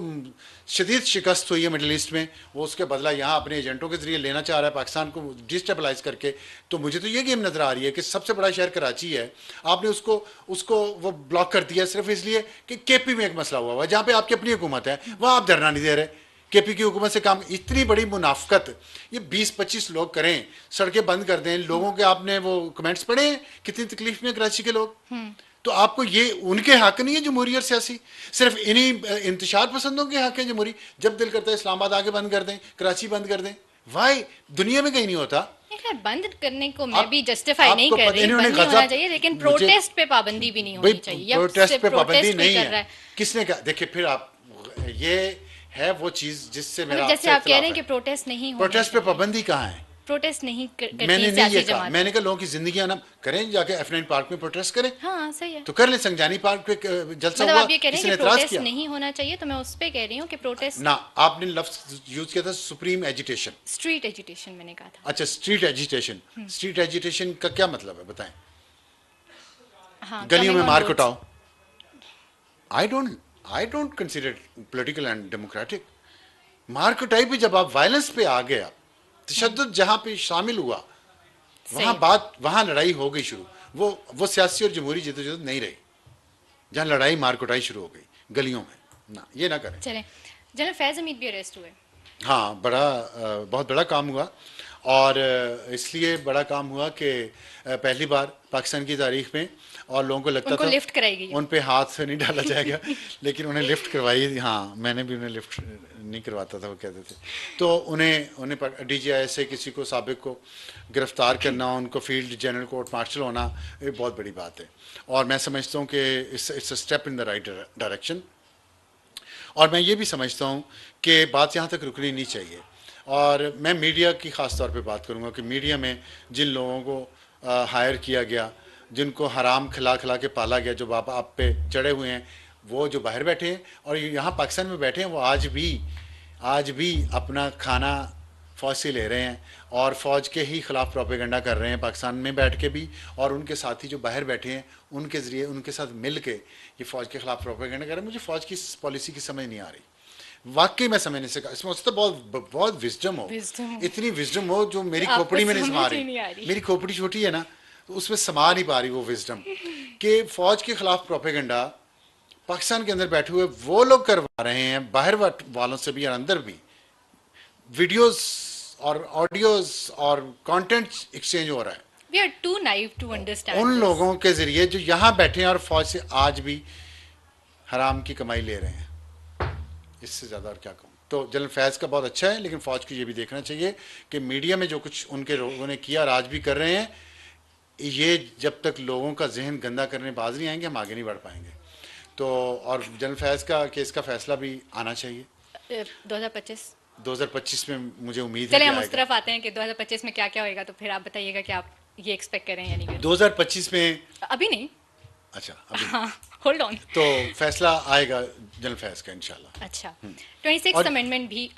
शदीद शिकस्त हुई है मिडिल ईस्ट में, वो उसके बदला यहाँ अपने एजेंटों के जरिए लेना चाह रहा है पाकिस्तान को डिस्टेबलाइज करके। तो मुझे तो ये गेम नज़र आ रही है कि सबसे बड़ा शहर कराची है, आपने उसको वो ब्लॉक कर दिया सिर्फ इसलिए कि केपी में एक मसला हुआ है जहाँ पे आपकी अपनी हुकूमत है, वहाँ आप धरना नहीं दे रहे केपी की हुकूमत से काम, इतनी बड़ी मुनाफकत ये 20-25 लोग करें, सड़कें बंद कर दें लोगों के। आपने वो कमेंट्स पढ़े हैं कितनी तकलीफ में कराची के लोग? तो आपको ये उनके हक नहीं है जमहूरी और सियासी, सिर्फ इन्हीं इंतशार पसंदों के हक है जमहूरी। जब दिल करता है इस्लामाबाद आगे बंद कर दें, कराची बंद कर दें, वाई दुनिया में कहीं नहीं होता। बंद करने को मैं भी जस्टिफाई नहीं कर रही, बंद नहीं होना चाहिए, लेकिन प्रोटेस्ट पे पाबंदी भी नहीं होनी चाहिए। प्रोटेस्ट पे पाबंदी नहीं है, किसने कहा? देखिए फिर आप, ये है वो चीज जिससे मेरा, जैसे आप कह रहे हैं कि प्रोटेस्ट नहीं होना, प्रोटेस्ट पे पाबंदी कहाँ है? प्रोटेस्ट नहीं करती मैंने नहीं सियासी ये कहा, जमात। मैंने कहा लोगों की जिंदगी ना करें, जाके F9 पार्क में प्रोटेस्ट करें। हाँ सही है, तो कर ले, संजानी पार्क पे जलसा मतलब हुआ, आप ये कह रहे हैं किसी ने कि एतराज प्रोटेस्ट किया? नहीं होना चाहिए, तो मैं उस पे कह रही हूँ कि प्रोटेस्ट ना, आपने लफ्ज यूज किया था सुप्रीम एजिटेशन, स्ट्रीट एजिटेशन मैंने कहा था। अच्छा स्ट्रीट एजिटेशन, स्ट्रीट एजिटेशन का क्या मतलब है बताएं? हाँ, गलियों में मार कुटाओ। I don't consider political and democratic. मार कुटाई पे जब आप वायलेंस पे आ गया, तशद्दुद जहां पे शामिल हुआ, वहां लड़ाई हो गई शुरू। वो सियासी और जमहूरी जद्दोजहद नहीं रही जहां लड़ाई मार कुटाई शुरू हो गई गलियों में। ना, ये ना करें। चलें, जनरल फैज हमीद भी अरेस्ट हुए। हाँ, बहुत बड़ा काम हुआ, और इसलिए बड़ा काम हुआ कि पहली बार पाकिस्तान की तारीख में, और लोगों को लगता था लिफ्ट कराई गई, उन पे हाथ से नहीं डाला जाएगा लेकिन उन्हें लिफ्ट करवाई। हाँ, मैंने भी उन्हें लिफ्ट नहीं करवाता था, वो कहते थे। तो उन्हें DGI से किसी को साबिक को गिरफ्तार करना, उनको फील्ड जनरल कोर्ट मार्शल होना, ये बहुत बड़ी बात है। और मैं समझता हूँ कि it's a step in the right direction. और मैं ये भी समझता हूँ कि बात यहाँ तक रुकनी नहीं चाहिए। और मैं मीडिया की ख़ास तौर पे बात करूँगा कि मीडिया में जिन लोगों को हायर किया गया, जिनको हराम खिला खिला के पाला गया, जो बाप आप पे चढ़े हुए हैं, वो जो बाहर बैठे हैं और यहाँ पाकिस्तान में बैठे हैं, वो आज भी अपना खाना फ़ौज से ले रहे हैं और फ़ौज के ही ख़िलाफ़ प्रोपेगेंडा कर रहे हैं पाकिस्तान में बैठ के भी, और उनके साथी जो बाहर बैठे हैं उनके ज़रिए, उनके साथ मिल के ये फ़ौज के ख़िलाफ़ प्रोपेगेंडा कर रहे हैं। मुझे फ़ौज की पॉलिसी की समझ नहीं आ रही, वाकई मैं समझ नहीं सका। इसमें उससे तो बहुत विजडम हो, इतनी विजडम हो जो मेरी खोपड़ी में नहीं समा रही। मेरी खोपड़ी छोटी है ना, तो उसमें समा नहीं पा रही वो विजडम कि फ़ौज के ख़िलाफ़ प्रोपेगेंडा पाकिस्तान के अंदर बैठे हुए वो लोग करवा रहे हैं, बाहर वालों से भी और अंदर भी। वीडियोस और ऑडियोज और कंटेंट एक्सचेंज हो रहा है। We are too naive to understand उन this. लोगों के जरिए जो यहाँ बैठे हैं और फौज से आज भी हराम की कमाई ले रहे हैं, इससे ज़्यादा और क्या कहूँ। तो जनरल फैज़ का बहुत अच्छा है, लेकिन फ़ौज को ये भी देखना चाहिए कि मीडिया में जो कुछ उनके लोगों ने किया और आज भी कर रहे हैं, ये जब तक लोगों का जहन गंदा करने बाज नहीं आएंगे, हम आगे नहीं बढ़ पाएंगे। तो और जनरल फैज़ का केस का फैसला भी आना चाहिए 2025 में, मुझे उम्मीद है। चलिए हम उस तरफ आते हैं कि 2025 में क्या क्या होएगा, तो फिर आप बताइएगा कि आप ये एक्सपेक्ट करें या नहीं। 2025 में अभी नहीं, अच्छा अभी हाँ, होल्ड ऑन। तो फैसला आएगा जनरल फैज़ का इंशाल्लाह। अच्छा, 26 अमेंडमेंट भी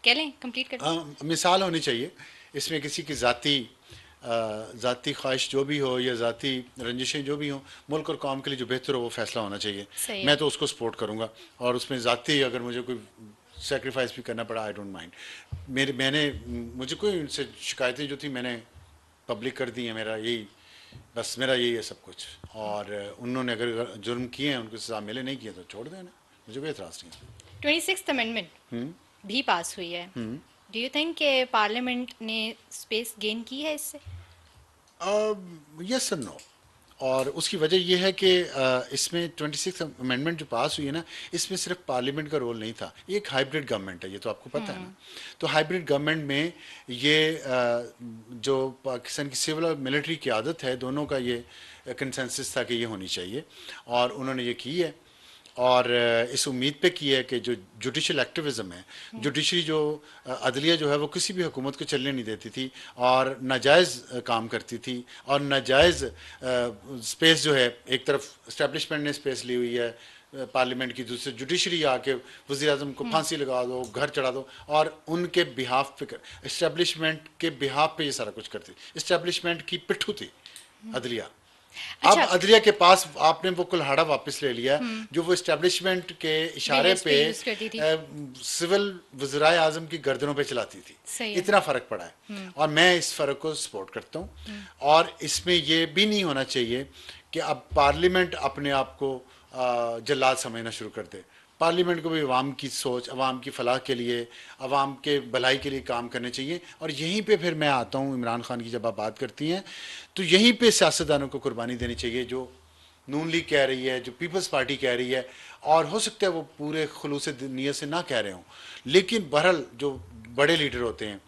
कह लें, कंप्लीट कर मिसाल होनी चाहिए इसमें, किसी की ज़ाती ख्वाहिश जो भी हो या ज़ाती रंजिशें जो भी हों, मुल्क और कौम के लिए जो बेहतर हो वो फैसला होना चाहिए। मैं तो उसको सपोर्ट करूँगा, और उसमें ज़ाती अगर मुझे कोई सेक्रीफाइस भी करना पड़ा, आई डोंट माइंड। मुझे कोई उनसे शिकायतें जो थी मैंने पब्लिक कर दी हैं। मेरा यही है सब कुछ। और उन्होंने अगर जुर्म किए हैं, उनको सजा मिले, नहीं किए तो छोड़ देना, मुझे कोई एतराज़ नहीं। 26th अमेंडमेंट भी पास हुई है। डू यू थिंक कि पार्लियामेंट ने स्पेस गेन की है इससे? Yes and no. और उसकी वजह यह है कि इसमें 26th अमेंडमेंट जो पास हुई है ना, इसमें सिर्फ पार्लियामेंट का रोल नहीं था। ये एक हाइब्रिड गवर्नमेंट है, ये तो आपको पता है ना। तो हाइब्रिड गवर्नमेंट में ये जो पाकिस्तान की सिविल और मिलिट्री की आदत है, दोनों का ये कंसेंसस था कि ये होनी चाहिए, और उन्होंने ये की है। और इस उम्मीद पे की है कि जो जुडिशल एक्टिविज़म है, जुडिशरी जो अदलिया जो है वो किसी भी हुकूमत को चलने नहीं देती थी और नाजायज़ काम करती थी, और नाजायज़ स्पेस जो है, एक तरफ इस्टेब्लिशमेंट ने स्पेस ली हुई है पार्लियामेंट की, दूसरे जुडिशरी आके वज़ीर आज़म को फांसी लगा दो, घर चढ़ा दो, और उनके बिहाफ पे इस्टेब्लिशमेंट के बिहाफ पे ये सारा कुछ करती। इस्टेब्लिशमेंट की पिट्ठू थी अदलिया। अच्छा। अब अदलिया के पास आपने वो कुल्हाड़ा वापस ले लिया जो वो इस्टेब्लिशमेंट के इशारे पे सिविल वज़ीराए आज़म की गर्दनों पे चलाती थी। इतना फ़र्क पड़ा है, और मैं इस फ़र्क को सपोर्ट करता हूँ। और इसमें ये भी नहीं होना चाहिए कि अब पार्लियामेंट अपने आप को जल्लाद समझना शुरू कर दे। पार्लियामेंट को भी अवाम की सोच, अवाम की फलाह के लिए, अवाम के भलाई के लिए काम करने चाहिए। और यहीं पे फिर मैं आता हूँ इमरान खान की, जब आप बात करती हैं तो यहीं पे सियासतदानों को कुर्बानी देनी चाहिए, जो नून लीग कह रही है, जो पीपल्स पार्टी कह रही है। और हो सकता है वो पूरे खुलूस नीयत से ना कह रहे हों, लेकिन बहरहाल जो बड़े लीडर होते हैं,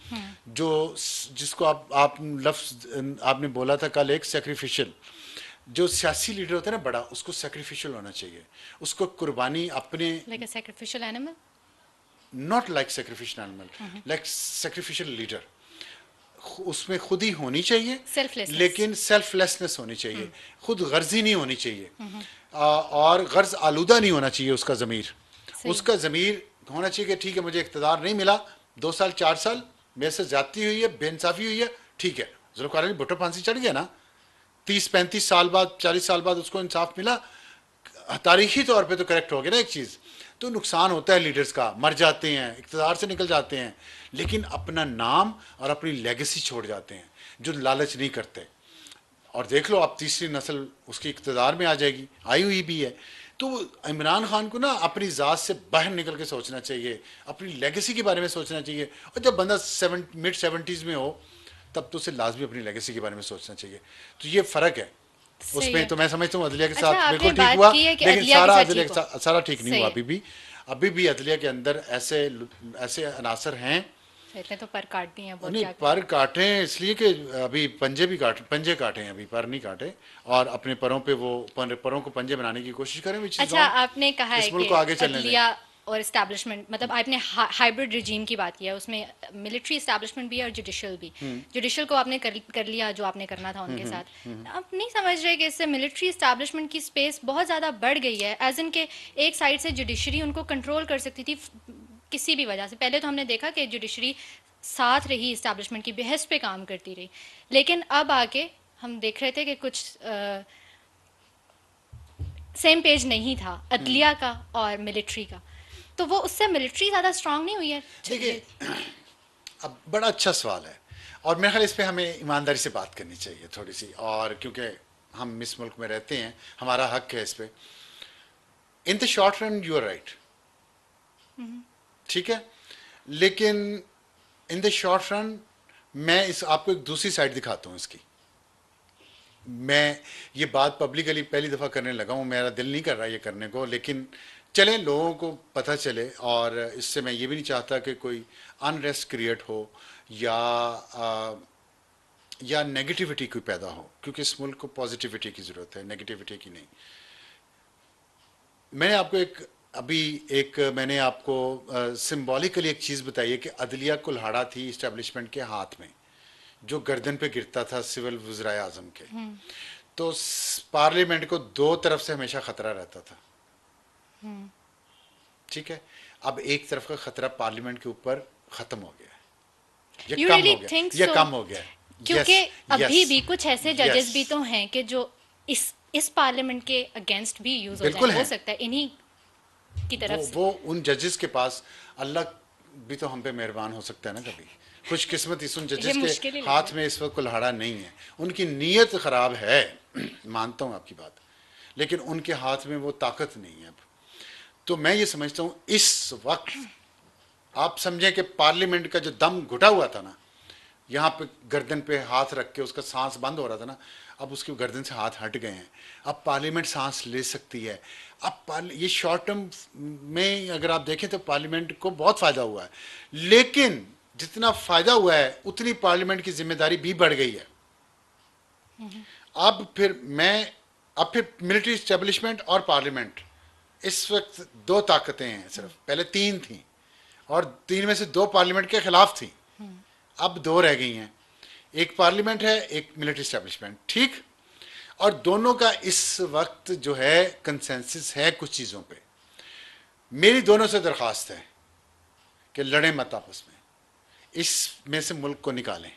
जो जिसको आप लफ्ज़ आपने बोला था कल, एक सेक्रीफिशियल, जो सियासी लीडर होता है ना बड़ा, उसको सेक्रीफिशियल होना चाहिए, उसको कुर्बानी अपने, like a sacrificial animal. Not like sacrificial animal, like sacrificial leader, उसमें खुद ही होनी चाहिए, सेल्फलेसनेस। लेकिन सेल्फलेसनेस होनी चाहिए, खुद गर्जी नहीं होनी चाहिए, और गर्ज आलूदा नहीं होना चाहिए उसका ज़मीर। सही। उसका ज़मीर होना चाहिए कि ठीक है, मुझे इक़्तिदार नहीं मिला, 2 साल 4 साल मेरे से ज्यादती हुई है, बेइंसाफ़ी हुई है, ठीक है, जुल्फ़िकार अली भुट्टो फांसी चढ़ गया ना, 30-35 साल बाद, 40 साल बाद उसको इंसाफ मिला, तारीखी तौर पे तो करेक्ट हो गया ना एक चीज़। तो नुकसान होता है लीडर्स का, मर जाते हैं, इक़्तिदार से निकल जाते हैं, लेकिन अपना नाम और अपनी लेगेसी छोड़ जाते हैं, जो लालच नहीं करते। और देख लो अब तीसरी नस्ल उसकी इक़्तिदार में आ जाएगी, आई हुई भी है। तो इमरान खान को ना अपनी ज़ात से बाहर निकल के सोचना चाहिए, अपनी लेगेसी के बारे में सोचना चाहिए। और जब बंदा मिड 70s में हो, तब तो उसे लाजमी अपनी लेगेसी के बारे में सोचना चाहिए। तो ये फ़र्क है सही उसमें। है। तो मैं समझता हूँ अदलिया के अच्छा, साथ आपने बिल्कुल ठीक बात हुआ, की है कि लेकिन अदलिया के सारा साथ अदलिया ठीक के हो। साथ सारा ठीक नहीं सही हुआ। है। अभी भी अदलिया के अंदर ऐसे ऐसे अनासर हैं। इतने तो पर काट दिए हैं, बहुत नहीं, क्या पर काटे हैं इसलिए कि अभी पंजे काटे हैं, अभी पर नहीं काटे, और अपने परों पे वो परों को पंजे बनाने की कोशिश करें, विच इज अच्छा, रॉन्ग। आपने कहा है इस मुल्क कि को आगे चलने दें। अदलिया और इस्टेब्लिशमेंट, मतलब आपने हाइब्रिड रिजीम की बात किया, उसमें मिलिट्री इस्टेब्लिशमेंट भी है और जुडिशल भी। जुडिशल को आपने कर लिया जो आपने करना था उनके साथ। आप नहीं समझ रहे कि इससे मिलिट्री इस्टेब्लिशमेंट की स्पेस बहुत ज़्यादा बढ़ गई है, एज इन के एक साइड से जुडिशरी उनको कंट्रोल कर सकती थी किसी भी वजह से। पहले तो हमने देखा कि जुडिशरी साथ रही, इस्टेब्लिशमेंट की बेहस पे काम करती रही, लेकिन अब आके हम देख रहे थे कि कुछ सेम पेज नहीं था अदलिया का और मिलिट्री का। तो वो उससे मिलिट्री ज़्यादा स्ट्रांग नहीं हुई है? देखिए, अब बड़ा अच्छा सवाल है, और मेरे ख्याल इस पे हमें ईमानदारी से बात करनी चाहिए थोड़ी सी, और क्योंकि हम इस मुल्क में रहते हैं, हमारा हक है इस पे। In the short run you are right, ठीक है, लेकिन इन द शॉर्ट रन मैं इस आपको एक दूसरी साइड दिखाता हूँ इसकी। मैं ये बात पब्लिकली पहली दफ़ा करने लगा हूँ, मेरा दिल नहीं कर रहा ये करने को, लेकिन चले लोगों को पता चले। और इससे मैं ये भी नहीं चाहता कि कोई अनरेस्ट क्रिएट हो या नेगेटिविटी कोई पैदा हो, क्योंकि इस मुल्क को पॉजिटिविटी की ज़रूरत है, नेगेटिविटी की नहीं। मैंने आपको सिंबॉलिकली एक चीज़ बताई है कि अदलिया कुल्हाड़ा थी इस्टेब्लिशमेंट के हाथ में, जो गर्दन पे गिरता था सिविल वज़राए आज़म के। तो पार्लियामेंट को दो तरफ से हमेशा खतरा रहता था, ठीक है। अब एक तरफ का खतरा पार्लियामेंट के ऊपर खत्म हो गया है, You really think so? कम हो गया है। क्योंकि Yes, अभी yes, भी कुछ ऐसे जजेस yes, भी तो हैं कि जो इस पार्लियामेंट के अगेंस्ट भी यूज हो बिल्कुल जाए, हो हैं। सकता है इन्हीं की तरफ से। वो उन जजेस के पास, अल्लाह भी तो हम पे मेहरबान हो सकता है ना कभी। खुशकिस्मती उन ये जजेस मुश्किल के ही लग हाथ रहा में इस वक्त कुल्हाड़ा नहीं है, उनकी नीयत खराब है, मानता हूँ आपकी बात, लेकिन उनके हाथ में वो ताकत नहीं है अब। तो मैं ये समझता हूँ इस वक्त आप समझें कि पार्लियामेंट का जो दम घुटा हुआ था ना, यहाँ पे गर्दन पे हाथ रख के उसका सांस बंद हो रहा था ना, अब उसकी गर्दन से हाथ हट गए हैं, अब पार्लियामेंट सांस ले सकती है। अब ये शॉर्ट टर्म में अगर आप देखें तो पार्लियामेंट को बहुत फ़ायदा हुआ है, लेकिन जितना फ़ायदा हुआ है उतनी पार्लियामेंट की जिम्मेदारी भी बढ़ गई है। अब फिर मिलिट्री इस्टेब्लिशमेंट और पार्लियामेंट, इस वक्त दो ताकतें हैं सिर्फ, पहले तीन थी, और तीन में से दो पार्लियामेंट के खिलाफ थी, अब दो रह गई हैं, एक पार्लियामेंट है, एक मिलिट्री इस्टेब्लिशमेंट, ठीक। और दोनों का इस वक्त जो है कंसेंसस है कुछ चीज़ों पे। मेरी दोनों से दरख्वास्त है कि लड़ें मत आपस में, इसमें से मुल्क को निकालें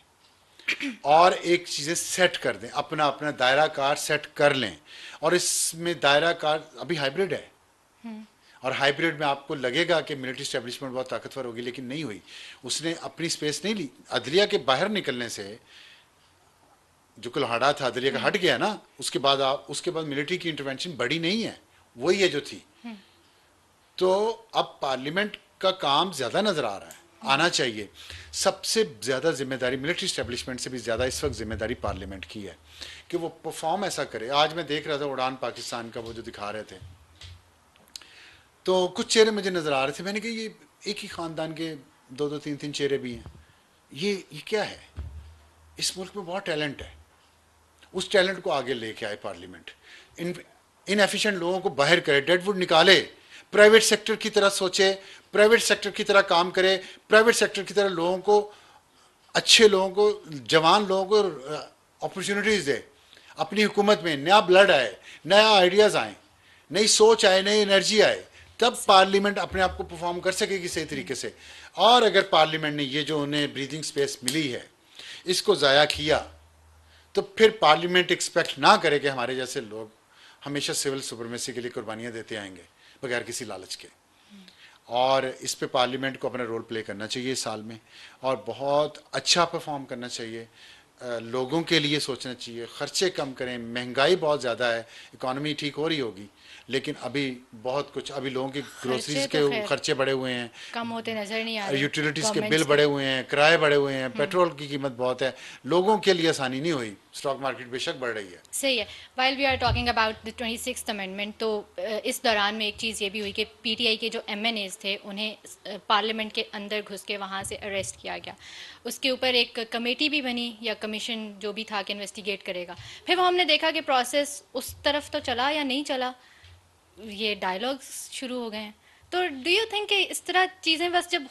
और एक चीज़ें सेट कर दें, अपना अपना दायरा कार सेट कर लें। और इसमें दायरा कार अभी हाइब्रिड है, और हाइब्रिड में आपको लगेगा कि मिलिट्री स्टैब्लिशमेंट बहुत ताकतवर होगी, लेकिन नहीं हुई, उसने अपनी स्पेस नहीं ली। अदलिया के बाहर निकलने से जो कुल्हाड़ा था अदलिया का हट गया ना, उसके बाद मिलिट्री की इंटरवेंशन बड़ी नहीं है, वही है जो थी। तो अब पार्लियामेंट का काम ज़्यादा नज़र आ रहा है, आना चाहिए। सबसे ज़्यादा जिम्मेदारी मिलिट्री इस्टेब्लिशमेंट से भी ज़्यादा इस वक्त जिम्मेदारी पार्लियामेंट की है कि वो परफॉर्म ऐसा करे। आज मैं देख रहा था उड़ान पाकिस्तान का, वो जो दिखा रहे थे, तो कुछ चेहरे मुझे नज़र आ रहे थे। मैंने कहा ये एक ही ख़ानदान के दो दो तीन तीन चेहरे भी हैं, ये क्या है? इस मुल्क में बहुत टैलेंट है, उस टैलेंट को आगे लेके आए पार्लियामेंट। इन एफिशिएंट लोगों को बाहर करे, डेडवुड निकाले, प्राइवेट सेक्टर की तरह सोचे, प्राइवेट सेक्टर की तरह काम करे, प्राइवेट सेक्टर की तरह लोगों को, अच्छे लोगों को, जवान लोगों को अपॉर्चुनिटीज़ दे। अपनी हुकूमत में नया ब्लड आए, नया आइडियाज़ आए, नई सोच आए, नई एनर्जी आए, तब पार्लियामेंट अपने आप को परफॉर्म कर सकेगी सही तरीके से। और अगर पार्लियामेंट ने ये जो उन्हें ब्रीदिंग स्पेस मिली है इसको ज़ाया किया, तो फिर पार्लियामेंट एक्सपेक्ट ना करे कि हमारे जैसे लोग हमेशा सिविल सुपरमेसी के लिए कुर्बानियाँ देते आएंगे बगैर किसी लालच के। और इस पे पार्लियामेंट को अपना रोल प्ले करना चाहिए इस साल में, और बहुत अच्छा परफॉर्म करना चाहिए। लोगों के लिए सोचना चाहिए, खर्चे कम करें। महंगाई बहुत ज़्यादा है, इकॉनमी ठीक हो रही होगी लेकिन अभी बहुत कुछ, अभी लोगों की ग्रोसरीज खर्चे तो के खैर खर्चे बढ़े हुए हैं, कम होते नजर नहीं आ रहे यूटिलिटीज़ के बिल गवर्नमेंट्स बढ़े के। हुए हैं, किराए बढ़े हुए हैं, पेट्रोल की कीमत बहुत है, लोगों के लिए आसानी नहीं हुई। स्टॉक मार्केट बेशक बढ़ रही है। सही है। While we are talking about the 26th amendment, तो इस दौरान में एक चीज़ ये भी हुई कि पीटीआई के जो एमएनएज थे उन्हें पार्लियामेंट के अंदर घुस के वहाँ से अरेस्ट किया गया। उसके ऊपर एक कमेटी भी बनी या कमीशन जो भी था कि इन्वेस्टिगेट करेगा। फिर वो हमने देखा कि प्रोसेस उस तरफ तो चला या नहीं चला, ये डायलॉग्स शुरू हो गए हैं। तो डू यू थिंक कि इस तरह चीज़ें बस जब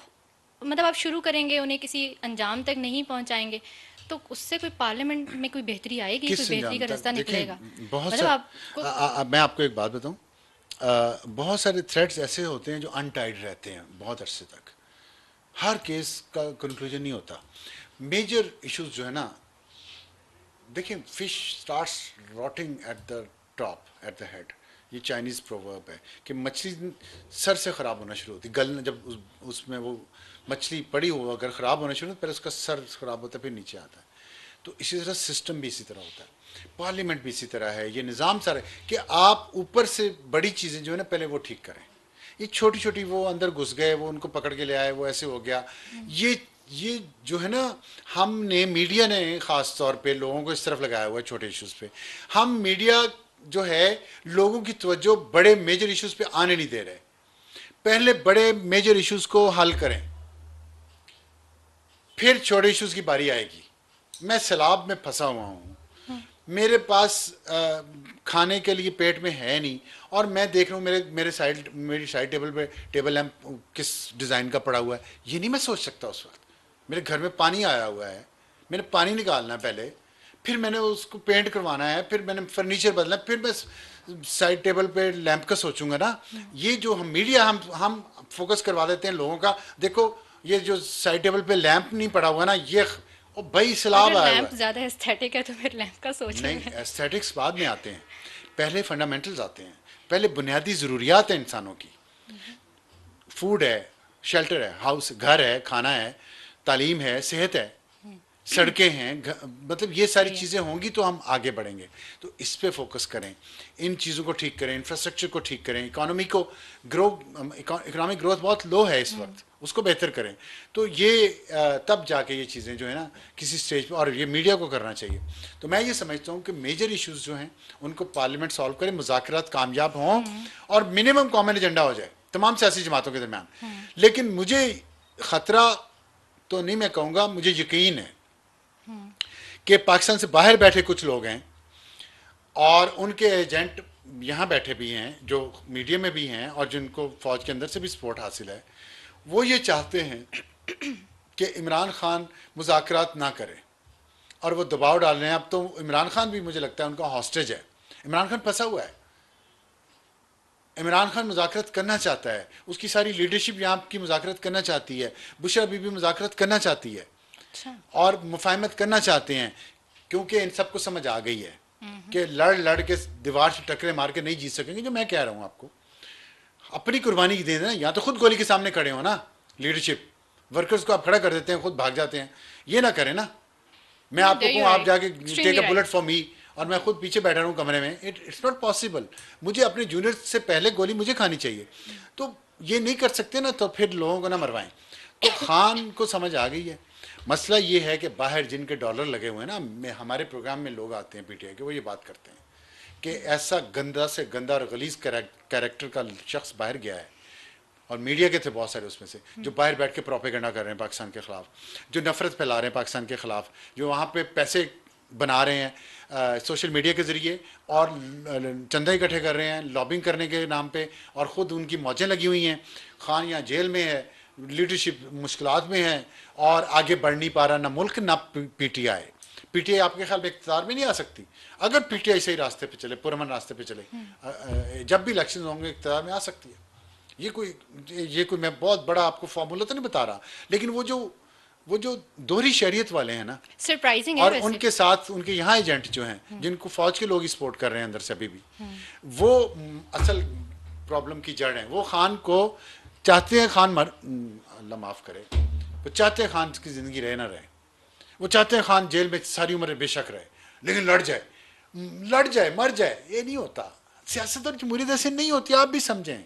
मतलब आप शुरू करेंगे उन्हें किसी अंजाम तक नहीं पहुंचाएंगे तो उससे कोई पार्लियामेंट में कोई बेहतरी आएगी, कोई किस बेहतरी अंजाम का तक? रास्ता निकलेगा? देखें, बहुत मतलब सा आपको मैं आपको एक बात बताऊं, बहुत सारे थ्रेड्स ऐसे होते हैं जो अनटाइड रहते हैं बहुत अरसे तक, हर केस का कंक्लूजन नहीं होता। मेजर इश्यूज जो है ना, देखिए, fish starts rotting at the top, at the head. ये चाइनीज़ प्रोवर्ब है कि मछली सर से ख़राब होना शुरू होती, गलना, जब उसमें वो मछली पड़ी हो अगर ख़राब होना शुरू, पहले उसका सर ख़राब होता है फिर नीचे आता है। तो इसी तरह सिस्टम भी इसी तरह होता है, पार्लियामेंट भी इसी तरह है, ये निज़ाम सारा है कि आप ऊपर से बड़ी चीज़ें जो है ना पहले वो ठीक करें। ये छोटी छोटी वो अंदर घुस गए, वो उनको पकड़ के ले आए, वो ऐसे हो गया। ये जो है ना, हमने, मीडिया ने ख़ास तौर पे लोगों को इस तरफ लगाया हुआ है छोटे इश्यूज़ पे। हम मीडिया जो है लोगों की तवज्जो बड़े मेजर इश्यूज़ पे आने नहीं दे रहे। पहले बड़े मेजर इश्यूज़ को हल करें, फिर छोटे इश्यूज़ की बारी आएगी। मैं सैलाब में फंसा हुआ हूँ, मेरे पास खाने के लिए पेट में है नहीं, और मैं देख रहा हूँ मेरी साइड टेबल पे टेबल लैंप किस डिज़ाइन का पड़ा हुआ है, ये नहीं मैं सोच सकता उस वक्त। मेरे घर में पानी आया हुआ है, मैंने पानी निकालना है पहले, फिर मैंने उसको पेंट करवाना है, फिर मैंने फर्नीचर बदलना है, फिर मैं साइड टेबल पे लैंप का सोचूंगा ना। ये जो हम मीडिया हम फोकस करवा देते हैं लोगों का, देखो ये जो साइड टेबल पे लैंप नहीं पड़ा हुआ ना, ये ओ भाई सैलाब अगर आया हुआ लैंप है। ज़्यादा एस्थेटिक है तो फिर लैंप का सोच नहीं, रहे हैं। एस्थेटिक्स बाद में आते हैं, पहले फंडामेंटल्स आते हैं, पहले बुनियादी ज़रूरियात हैं इंसानों की। फूड है, शेल्टर है, हाउस, घर है, खाना है, तालीम है, सेहत है, सड़कें हैं, मतलब ये सारी चीज़ें होंगी तो हम आगे बढ़ेंगे। तो इस पे फोकस करें, इन चीज़ों को ठीक करें, इंफ्रास्ट्रक्चर को ठीक करें, इकोनॉमी को इकोनॉमिक ग्रोथ बहुत लो है इस वक्त, उसको बेहतर करें। तो ये तब जाके ये चीज़ें जो है ना किसी स्टेज पे, और ये मीडिया को करना चाहिए। तो मैं ये समझता हूँ कि मेजर इश्यूज जो हैं उनको पार्लियामेंट सॉल्व करे, मुज़ाकरात कामयाब हों और मिनिमम कॉमन एजेंडा हो जाए तमाम सियासी जमातों के दरमियान। लेकिन मुझे ख़तरा तो नहीं, मैं कहूँगा मुझे यकीन है कि पाकिस्तान से बाहर बैठे कुछ लोग हैं और उनके एजेंट यहाँ बैठे भी हैं जो मीडिया में भी हैं और जिनको फ़ौज के अंदर से भी सपोर्ट हासिल है। वो ये चाहते हैं कि इमरान खान मुज़ाकरात ना करे और वो दबाव डाल रहे हैं। अब तो इमरान खान भी मुझे लगता है उनका हॉस्टेज है, इमरान खान फंसा हुआ है। इमरान खान मुज़ाकरात करना चाहता है, उसकी सारी लीडरशिप यहाँ की मुज़ाकरात करना चाहती है, बुशरा बीबी मुज़ाकरात करना चाहती है और मुफाहमत करना चाहते हैं, क्योंकि इन सबको समझ आ गई है कि लड़ लड़ के दीवार से टकरे मार के नहीं जीत सकेंगे। जो मैं कह रहा हूँ आपको, अपनी कुर्बानी दे देना, या तो खुद गोली के सामने खड़े हो ना, लीडरशिप वर्कर्स को आप खड़ा कर देते हैं, खुद भाग जाते हैं, ये ना करें ना। मैं आपको कहूँ आप जाके take a bullet for me और मैं खुद पीछे बैठा रहूँ कमरे में, इट्स नॉट पॉसिबल। मुझे अपने जूनियर से पहले गोली मुझे खानी चाहिए। तो ये नहीं कर सकते ना, तो फिर लोगों को ना मरवाएं। तो खान को समझ आ गई है। मसला ये है कि बाहर जिनके डॉलर लगे हुए हैं ना, हमारे प्रोग्राम में लोग आते हैं पीटीआई के, वो ये बात करते हैं कि ऐसा गंदा से गंदा और गलीज कैरेक्टर का शख्स बाहर गया है, और मीडिया के थे बहुत सारे उसमें से, जो बाहर बैठ के प्रोपेगेंडा कर रहे हैं पाकिस्तान के खिलाफ, जो नफरत फैला रहे हैं पाकिस्तान के खिलाफ, जो वहाँ पे पैसे बना रहे हैं सोशल मीडिया के ज़रिए, और चंदा इकट्ठे कर रहे हैं लॉबिंग करने के नाम पे, और ख़ुद उनकी मौजें लगी हुई हैं। खान यहाँ जेल में है, लीडरशिप मुश्किलात में है, और आगे बढ़ नहीं पा रहा, ना मुल्क ना पीटीआई। पीटीआई आपके ख्याल में इक़्तिदार में नहीं आ सकती? अगर पीटीआई सही रास्ते पे चले, पुरअमन रास्ते पे चले, जब भी इलेक्शन होंगे इक़्तिदार में आ सकती है। ये कोई मैं बहुत बड़ा आपको फॉर्मूला तो नहीं बता रहा, लेकिन वो जो दोहरी शरीयत वाले हैं ना, सरप्राइजिंग है और वैसे। उनके साथ उनके यहाँ एजेंट जो हैं, जिनको फौज के लोग ही सपोर्ट कर रहे हैं अंदर से अभी भी, वो असल प्रॉब्लम की जड़ है। वो खान को चाहते हैं, खान अल्लाह माफ़ करे, वो चाहते हैं खान की ज़िंदगी रहे ना रहे, वो चाहते हैं खान जेल में सारी उम्र बेशक रहे, लेकिन लड़ जाए मर जाए। ये नहीं होता। सियासत और जमहूरियत ऐसे नहीं होती, आप भी समझें।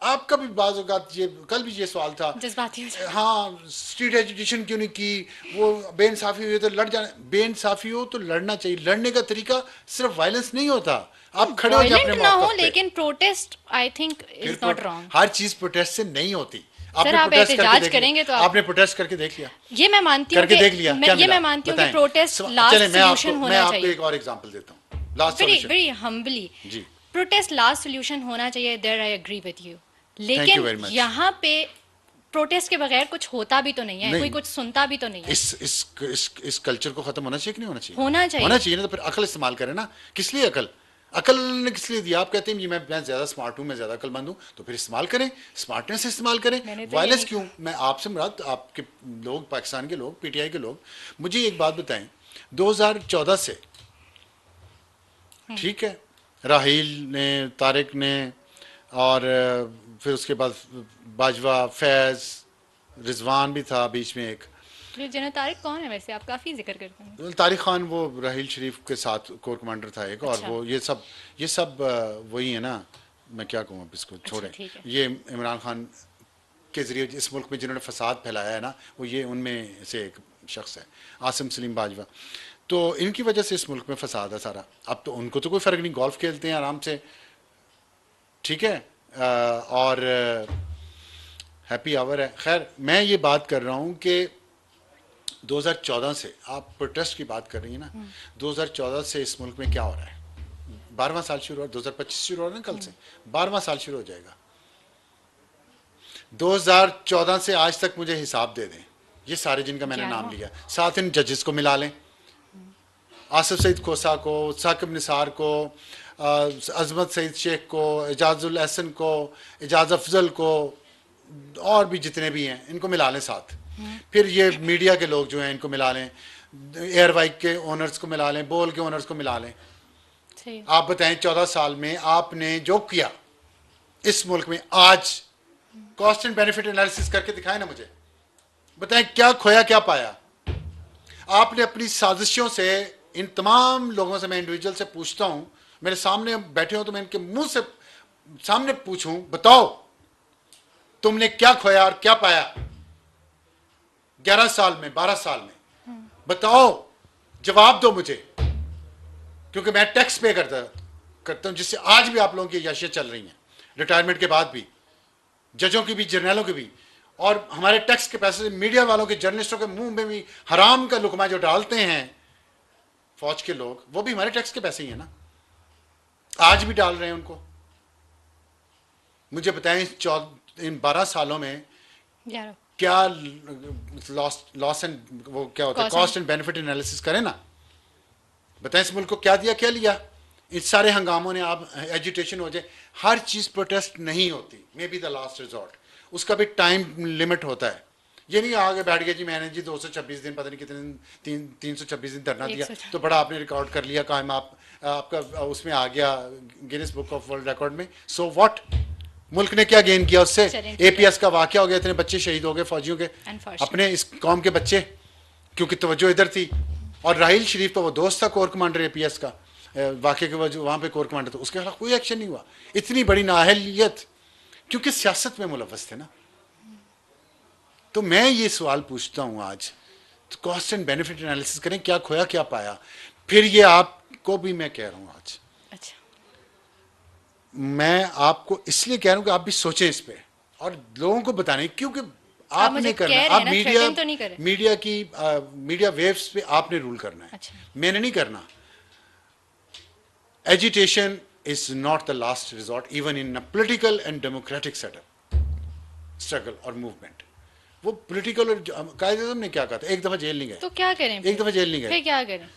आपका भी बाज़ औक़ात ये, कल भी ये सवाल था, जज्बाती हो जाए। हाँ स्ट्रीट एजुकेशन क्यों नहीं की, वो बेइंसाफ़ी हुई तो लड़ जाना। बेइंसाफ़ी हो तो लड़ना चाहिए। लड़ने का तरीका सिर्फ वायलेंस नहीं होता, आप खड़े हो जाए अपने ना हो, मौक़िफ़ पे। लेकिन protest I think is not wrong. Her cheese protest से नहीं होती। सर आप एहतजाज करेंगे तो आपने प्रोटेस्ट करके देख लिया? ये मैं मानती हूँ करके देख लिया, क्या ये मिला? मैं मानती हूँ कि बताएं। प्रोटेस्ट लास्ट सोल्यूशन मैं होना आपको चाहिए। एक और एग्जांपल देता हूँ, last very solution. Very humbly, जी, प्रोटेस्ट लास्ट सोल्यूशन होना चाहिए, there I agree with you. you very लेकिन much. यहाँ पे प्रोटेस्ट के बगैर कुछ होता भी तो नहीं है, नहीं। कोई कुछ सुनता भी तो नहीं है। इस कल्चर को खत्म होना चाहिए कि नहीं होना चाहिए? होना चाहिए। होना चाहिए ना, तो फिर अकल इस्तेमाल करें ना। किस लिए अकल? अकल ने किस लिए दिया? आप कहते हैं मैं ज़्यादा स्मार्ट हूँ, मैं ज़्यादा अकलमंद हूँ, तो फिर इस्तेमाल करें, स्मार्टनेस इस्तेमाल करें। तो वायलेंस क्यों? मैं आपसे मुराद आपके लोग, पाकिस्तान के लोग, पीटीआई के लोग, मुझे एक बात बताएं, 2014 से, ठीक है, राहील ने, तारिक ने, और फिर उसके बाद बाजवा, फैज़, रिजवान भी था बीच में एक। ये जनरल तारिक कौन है वैसे? आप काफ़ी जिक्र करते हैं। तारिक खान वो राहील शरीफ के साथ कोर कमांडर था एक, और अच्छा। वो ये सब वही है ना, मैं क्या कहूँ, अब इसको छोड़ें। ठीक है। ये इमरान खान के ज़रिए इस मुल्क में जिन्होंने फसाद फैलाया है ना, वो ये उनमें से एक शख्स है, आसिम सलीम बाजवा। तो इनकी वजह से इस मुल्क में फसाद है सारा। अब तो उनको तो कोई फ़र्क नहीं, गोल्फ खेलते हैं आराम से, ठीक है, और हैप्पी आवर है। खैर, मैं ये बात कर रहा हूँ कि 2014 से, आप प्रोटेस्ट की बात कर रही हैं ना, 2014 से इस मुल्क में क्या हो रहा है? 12वां साल शुरू हो, 2025 शुरू हो रहा है ना, कल से 12वां साल शुरू हो जाएगा। 2014 से आज तक मुझे हिसाब दे दें, ये सारे जिनका मैंने नाम लिया, साथ इन जजेस को मिला लें, आसिफ सईद खोसा को, साकिब निसार को, अजमत सईद शेख को, एजाजुल एहसन को, एजाज अफजल को, और भी जितने भी हैं इनको मिला लें साथ। फिर ये मीडिया के लोग जो हैं इनको मिला लें, एयरवाइक के ओनर्स को मिला लें, बोल के ओनर्स को मिला लें। आप बताएं 14 साल में आपने जो किया इस मुल्क में, आज कॉस्ट एंड बेनिफिट एनालिसिस करके दिखाएं ना मुझे, बताएं क्या खोया क्या पाया आपने अपनी साजिशों से। इन तमाम लोगों से मैं इंडिविजुअल से पूछता हूं, मेरे सामने बैठे हो तो मैं इनके मुंह से सामने पूछूं, बताओ तुमने क्या खोया और क्या पाया 11 साल में, 12 साल में? बताओ, जवाब दो मुझे, क्योंकि मैं टैक्स पे करता हूं, जिससे आज भी आप लोगों की याशियां चल रही हैं, रिटायरमेंट के बाद भी, जजों की भी, जर्नलों की भी, और हमारे टैक्स के पैसे से मीडिया वालों के, जर्नलिस्टों के मुंह में भी हराम का लुकमा जो डालते हैं फौज के लोग, वो भी हमारे टैक्स के पैसे ही है ना, आज भी डाल रहे हैं उनको। मुझे बताएं इन 12 सालों में क्या लॉस एंड वो क्या होता है, कॉस्ट एंड बेनिफिट एनालिसिस करें ना, बताएं इस मुल्क को क्या दिया क्या लिया। इस सारे हंगामों ने, आप एजुटेशन हो जाए, हर चीज़ प्रोटेस्ट नहीं होती, may be the last resort, उसका भी टाइम लिमिट होता है। ये नहीं आगे बैठ गया जी मैंने जी 226 दिन, पता नहीं कितने 326 दिन धरना दिया तो बड़ा आपने रिकॉर्ड कर लिया, कायम आपका उसमें आ गया Guinness book of world record में। सो व्हाट, मुल्क ने क्या गेन किया उससे? एपीएस का वाकया हो गया, इतने बच्चे शहीद हो गए फौजियों के, अपने इस कौम के बच्चे, क्योंकि तवज्जो इधर थी। और राहील शरीफ तो वो दोस्त था कोर कमांडर एपीएस का, वाकये के वजह वहाँ पे कोर कमांडर था, उसके खिलाफ कोई एक्शन नहीं हुआ। इतनी बड़ी नाअहलियत क्योंकि सियासत में मुलव्वस थे ना। तो मैं ये सवाल पूछता हूं आज, तो कॉस्ट एंड बेनिफिट एनालिसिस करें, क्या खोया क्या पाया। फिर ये आपको भी मैं कह रहा हूं आज, अच्छा, मैं आपको इसलिए कह रहा हूं कि आप भी सोचें इस पे और लोगों को बताने, क्योंकि आप मुझे आपने करना, कह रहे हैं आप ना, मीडिया थ्रेटन तो नहीं करे। मीडिया की मीडिया वेव्स पे आपने रूल करना है, अच्छा, मैंने नहीं करना। Agitation is not the last resort even in a political and democratic setup, struggle और मूवमेंट। वो पोलिटिकल और कायदे आज़म ने क्या कहा था, एक दफा जेल नहीं गए, तो क्या करें एक फिर? दफा जेल नहीं गए। फिर क्या करें?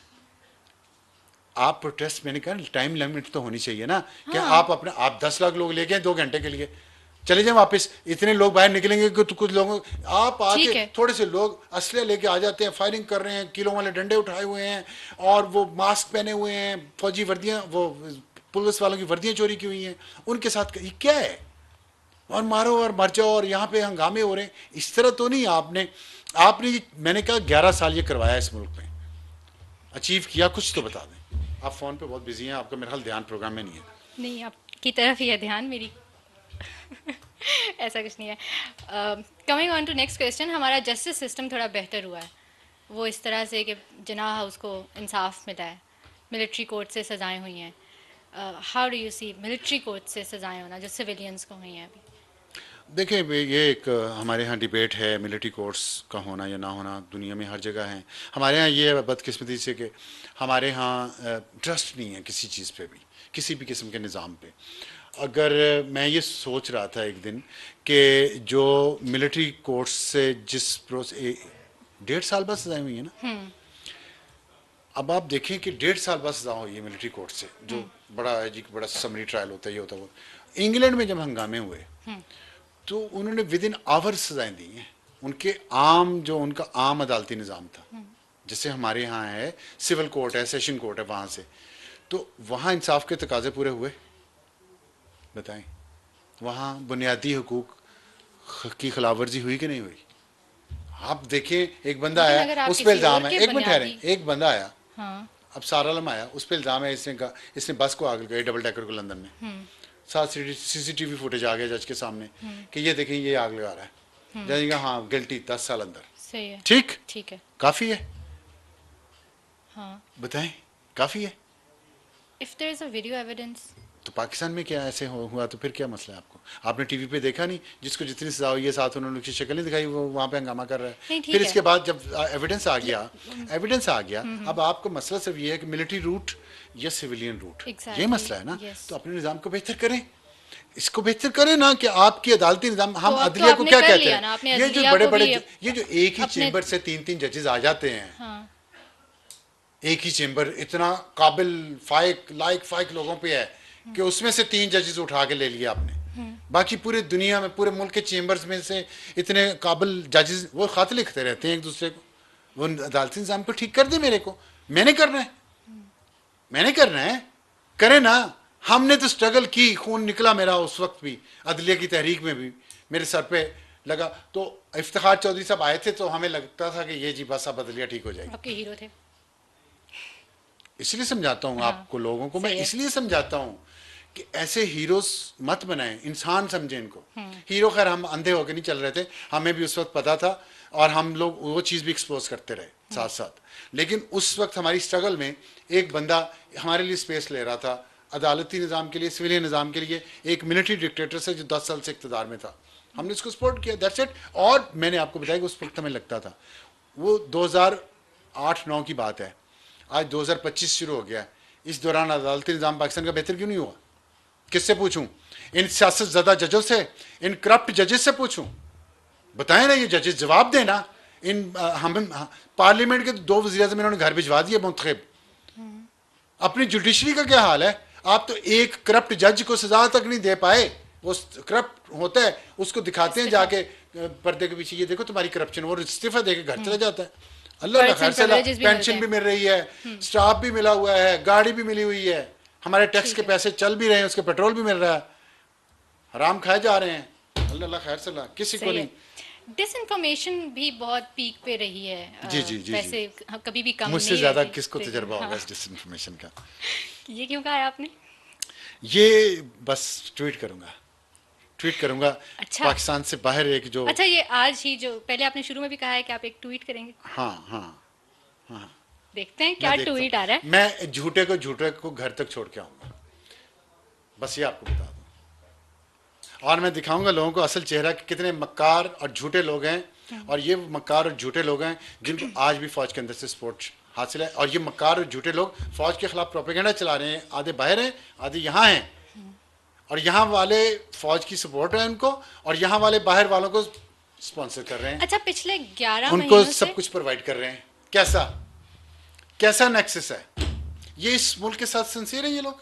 आप प्रोटेस्ट, मैंने कहा टाइम लिमिट तो होनी चाहिए ना। क्या हाँ, आप अपने, आप 10 लाख लोग लेके 2 घंटे के लिए चले जाए वापस, इतने लोग बाहर निकलेंगे कि तो कुछ लोगों, आप आके ठीक है। थोड़े से लोग असले लेके आ जाते हैं, फायरिंग कर रहे हैं, किलों वाले डंडे उठाए हुए हैं और वो मास्क पहने हुए हैं, फौजी वर्दियां, वो पुलिस वालों की वर्दियां चोरी की हुई हैं, उनके साथ ये क्या है, और मारो और मर जाओ और यहाँ पे हंगामे हो रहे हैं। इस तरह तो नहीं। आपने आपने मैंने कहा 11 साल ये करवाया इस मुल्क में, अचीव किया कुछ तो बता दें। आप फोन पे बहुत बिजी हैं, आपका मेरा ख्याल ध्यान प्रोग्राम में नहीं है। नहीं, आपकी तरफ ही है ध्यान मेरी। ऐसा कुछ नहीं है। Coming on to next question, हमारा जस्टिस सिस्टम थोड़ा बेहतर हुआ है वो इस तरह से कि जनाह उसको इंसाफ मिला है, मिलिट्री कोर्ट से सज़ाएं हुई हैं। How do you see military court से सज़ाएं होना जो सिविलियंस को हुई हैं अभी? देखिए, ये एक हमारे यहाँ डिबेट है मिलिट्री कोर्ट्स का होना या ना होना, दुनिया में हर जगह है। हमारे यहाँ ये बदकिस्मती से कि हमारे यहाँ ट्रस्ट नहीं है किसी चीज़ पे भी, किसी भी किस्म के निज़ाम पे। अगर मैं ये सोच रहा था एक दिन कि जो मिलिट्री कोर्ट्स से जिस 1.5 साल बाद सजाएं हुई है ना, अब आप देखें कि 1.5 साल बाद सजा हुई है मिलिट्री कोर्ट से, जो बड़ा है जी, बड़ा समरी ट्रायल होता है, ये होता है वो। इंग्लैंड में जब हंगामे हुए तो उन्होंने विद इन आवर्स सजाएं दी हैं। उनके आम, जो उनका आम अदालती निज़ाम था, जैसे हमारे यहाँ है सिविल कोर्ट है, सेशन कोर्ट है, वहाँ से, तो वहाँ इंसाफ के तकाजे पूरे हुए? बताएं, वहाँ बुनियादी हुकूक की खिलाफवर्जी हुई कि नहीं हुई? आप देखें, एक बंदा लेकिन आया, अगर आप उस पर किसी इल्ज़ाम और है, के एक मिनट ठहरें, बुनियादी। एक बंदा आया, हाँ। अब सारा आलम आया, उस पर इल्ज़ाम है, इसने बस को आग लगाई, डबल डेकर को, लंदन में। साथ सीसीटीवी फुटेज आ गया जज के सामने कि ये देखें ये आग लगा रहा है। जज का हाँ गिल्टी, 10 साल अंदर। सही है। ठीक, ठीक है। काफ़ी है? हाँ। बताएं, काफ़ी है? If there is a video evidence. तो पाकिस्तान में क्या ऐसे हुआ तो फिर क्या मसला है आपको? आपने टीवी पे देखा नहीं, जिसको जितनी सजा हुई है साथ उन्होंने उसकी शक्ल नहीं दिखाई, वो वहाँ पे हंगामा कर रहा है। नहीं, ठीक फिर है। इसके बाद जब एविडेंस आ गया, एविडेंस आ गया, अब आपको मसला सिर्फ ये है कि मिलिट्री रूट या सिविलियन रूट, ये मसला है ना। Yes. तो अपने निज़ाम को बेहतर करें, इसको बेहतर करें ना, कि आपकी अदालती निज़ाम, हम तो अब तो अदलिया को आपने क्या कर कहते लिया ना, हैं, आपने ये जो अदलिया बड़े को बड़े, भी ये जो एक ही अपने। चेंबर से 3-3 जजेस आ जाते हैं, हाँ। एक ही चेंबर इतना काबिल फाइक लोगों पे है कि उसमें से 3 जजेस उठा के ले लिया आपने। बाकी पूरे दुनिया में, पूरे मुल्क के चेंबर्स में से इतने काबिल जजेस, वो खत लिखते रहते हैं एक दूसरे को। वो अदालती निज़ाम को ठीक कर दे, मेरे को, मैंने करना है, मैंने करना है, करे ना। हमने तो स्ट्रगल की, खून निकला मेरा उस वक्त भी, अदलिया की तहरीक में भी मेरे सर पे लगा। तो इफ्तिखार चौधरी साहब आए थे तो हमें लगता था कि ये जी बस अब अदलिया ठीक हो जाएगी। आपके हीरो थे। इसलिए समझाता हूँ हाँ, आपको, लोगों को मैं सही है। इसलिए समझाता हूँ कि ऐसे हीरोज मत बनाएं, इंसान समझें इनको। हीरो, खैर हम अंधे होकर नहीं चल रहे थे, हमें भी उस वक्त पता था और हम लोग वो चीज़ भी एक्सपोज करते रहे साथ साथ। लेकिन उस वक्त हमारी स्ट्रगल में एक बंदा हमारे लिए स्पेस ले रहा था, अदालती निज़ाम के लिए, सिविलियन निज़ाम के लिए, एक मिलिट्री डिक्टेटर से जो 10 साल से इक़्तिदार में था, हमने इसको सपोर्ट किया, दैट्स इट। और मैंने आपको बताया कि उस वक्त हमें लगता था, वो 2008-9 की बात है, आज 2025 शुरू हो गया। इस दौरान अदालती निज़ाम पाकिस्तान का बेहतर क्यों नहीं हुआ? किससे पूछूं? इन सियासत ज़दा जजों से, इन करप्ट जजेस से पूछूं? बताएं ना, ये जजेस जवाब देना। हम पार्लियामेंट के 2 वज़ीर-ए-आज़म इन्होंने घर भिजवा दिए मुंतखब। अपनी जुडिशरी का क्या हाल है? आप तो एक करप्ट जज को सजा तक नहीं दे पाए, वो करप्ट होता है उसको दिखाते हैं जाके पर्दे के पीछे, ये देखो तुम्हारी करप्शन, वो इस्तीफा देके घर चला जाता है। अल्लाह खैर से, पेंशन भी मिल रही है, स्टाफ भी मिला हुआ है, गाड़ी भी मिली हुई है, हमारे टैक्स के पैसे चल भी रहे हैं, उसके पेट्रोल भी मिल रहा है, हराम खाए जा रहे हैं। अल्लाह खैर से, किसी को नहीं। डिसइंफॉर्मेशन भी बहुत पीक पे रही है। जी जी जी, वैसे कभी भी कम मुझसे नहीं ज्यादा रहती। किसको तजर्बा होगा हाँ। इस डिसइंफॉर्मेशन का? ये क्यों कहा है आपने? ये बस ट्वीट करूंगा, ट्वीट करूंगा। अच्छा। पाकिस्तान से बाहर एक जो, अच्छा, ये आज ही जो पहले आपने शुरू में भी कहा है कि आप एक ट्वीट करेंगे, हाँ हाँ हाँ, देखते हैं मैं क्या देखता ट्वीट आ रहा है। हूँ, मैं झूठे को घर तक छोड़ के आऊंगा, बस ये आपको बता दूं। और मैं दिखाऊंगा लोगों को असल चेहरा कि कितने मक्कार और झूठे लोग हैं, और ये मक्कार और झूठे लोग हैं जिनको आज भी फौज के अंदर से सपोर्ट हासिल है। और ये मक्कार और झूठे लोग फौज के खिलाफ प्रोपेगेंडा चला रहे हैं, आधे बाहर हैं आधे यहाँ हैं, और यहाँ वाले फौज की सपोर्ट है उनको, और यहाँ वाले बाहर वालों को स्पॉन्सर कर रहे हैं, अच्छा, पिछले 11 उनको महीनों सब से कुछ प्रोवाइड कर रहे हैं। कैसा कैसा नेक्सस है ये इस मुल्क के साथ? सिंसियर है ये लोग?